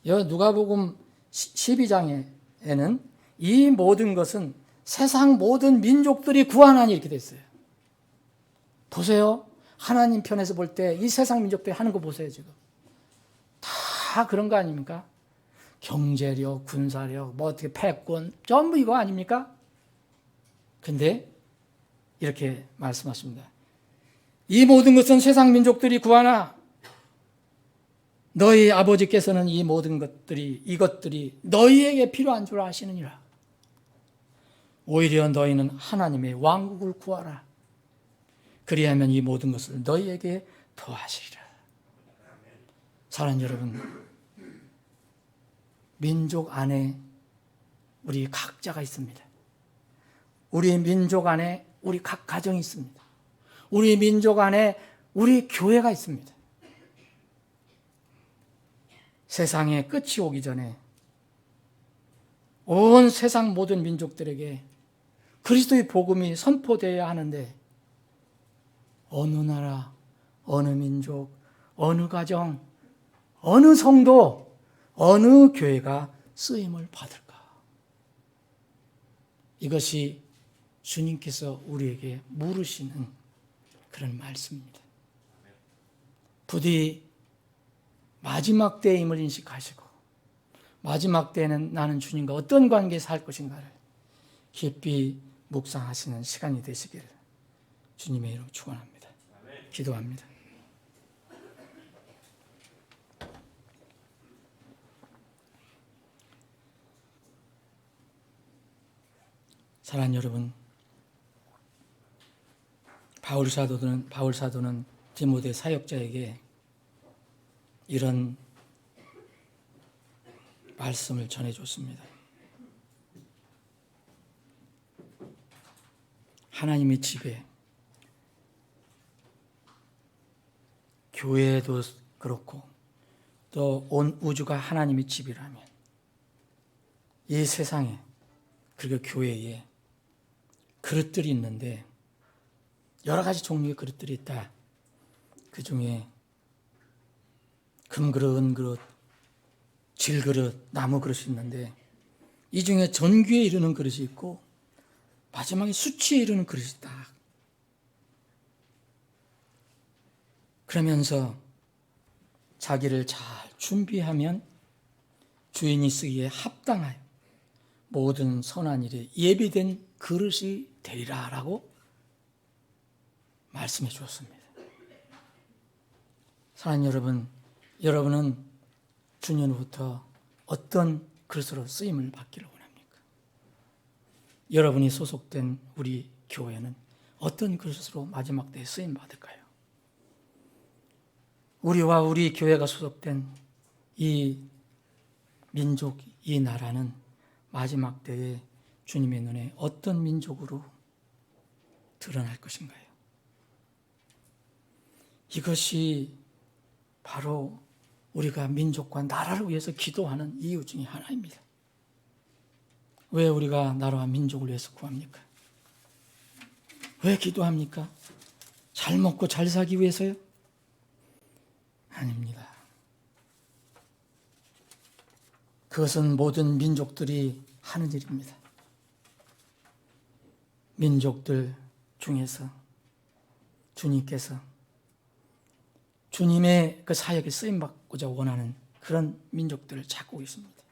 누가복음 12장에는 이 모든 것은 세상 모든 민족들이 구하나니 이렇게 됐어요. 보세요. 하나님 편에서 볼 때 이 세상 민족들이 하는 거 보세요. 지금 다 그런 거 아닙니까? 경제력, 군사력, 뭐 어떻게 패권, 전부 이거 아닙니까? 근데 이렇게 말씀하십니다. 이 모든 것은 세상 민족들이 구하나 너희 아버지께서는 이 모든 이것들이 너희에게 필요한 줄 아시느니라. 오히려 너희는 하나님의 왕국을 구하라. 그리하면 이 모든 것을 너희에게 더하시리라. 사랑하는 여러분, 민족 안에 우리 각자가 있습니다. 우리 민족 안에 우리 각 가정이 있습니다. 우리 민족 안에 우리 교회가 있습니다. 세상의 끝이 오기 전에 온 세상 모든 민족들에게 그리스도의 복음이 선포되어야 하는데 어느 나라, 어느 민족, 어느 가정, 어느 성도, 어느 교회가 쓰임을 받을까? 이것이 주님께서 우리에게 물으시는 그런 말씀입니다. 부디 마지막 때임을 인식하시고 마지막 때에는 나는 주님과 어떤 관계에서 살 것인가를 깊이 묵상하시는 시간이 되시기를 주님의 이름으로 축원합니다. 기도합니다. 사랑하는 여러분, 바울 사도는 디모데 사역자에게 이런 말씀을 전해줬습니다. 하나님의 집에, 교회도 그렇고 또 온 우주가 하나님의 집이라면 이 세상에, 그리고 교회에 그릇들이 있는데 여러 가지 종류의 그릇들이 있다. 그 중에 금그릇, 은그릇, 질그릇, 나무 그릇이 있는데 이 중에 전규에 이르는 그릇이 있고 마지막에 수치에 이르는 그릇이 있다. 그러면서 자기를 잘 준비하면 주인이 쓰기에 합당하여 모든 선한 일에 예비된 그릇이 되리라 라고 말씀해 주었습니다. 사랑하는 여러분, 여러분은 주님으로부터 어떤 그릇으로 쓰임을 받기를 원합니까? 여러분이 소속된 우리 교회는 어떤 그릇으로 마지막 때에 쓰임 받을까요? 우리와 우리 교회가 소속된 이 민족, 이 나라는 마지막 때에 주님의 눈에 어떤 민족으로 드러날 것인가요? 이것이 바로 우리가 민족과 나라를 위해서 기도하는 이유 중에 하나입니다. 왜 우리가 나라와 민족을 위해서 구합니까? 왜 기도합니까? 잘 먹고 잘 살기 위해서요? 아닙니다. 그것은 모든 민족들이 하는 일입니다. 민족들 중에서 주님께서 주님의 그 사역에 쓰임받고자 원하는 그런 민족들을 찾고 있습니다.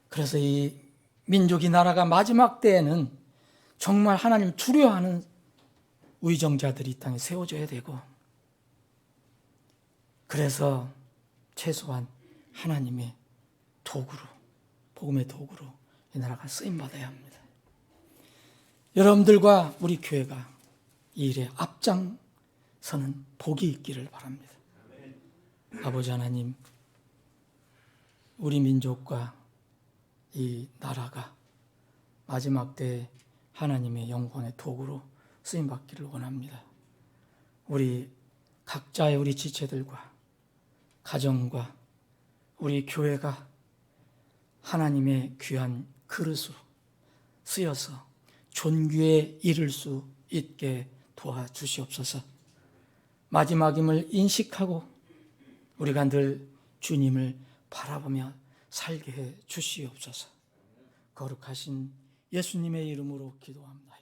그래서 이 민족이, 나라가 마지막 때에는 정말 하나님 두려워하는 의정자들이 이 땅에 세워져야 되고, 그래서 최소한 하나님의 도구로, 복음의 도구로 이 나라가 쓰임받아야 합니다. 여러분들과 우리 교회가 이 일에 앞장서는 복이 있기를 바랍니다. 아버지 하나님, 우리 민족과 이 나라가 마지막 때에 하나님의 영광의 도구로 쓰임받기를 원합니다. 우리 각자의 우리 지체들과 가정과 우리 교회가 하나님의 귀한 그릇으로 쓰여서 존귀에 이를 수 있게 도와주시옵소서. 마지막임을 인식하고 우리가 늘 주님을 바라보며 살게 해 주시옵소서. 거룩하신 예수님의 이름으로 기도합니다.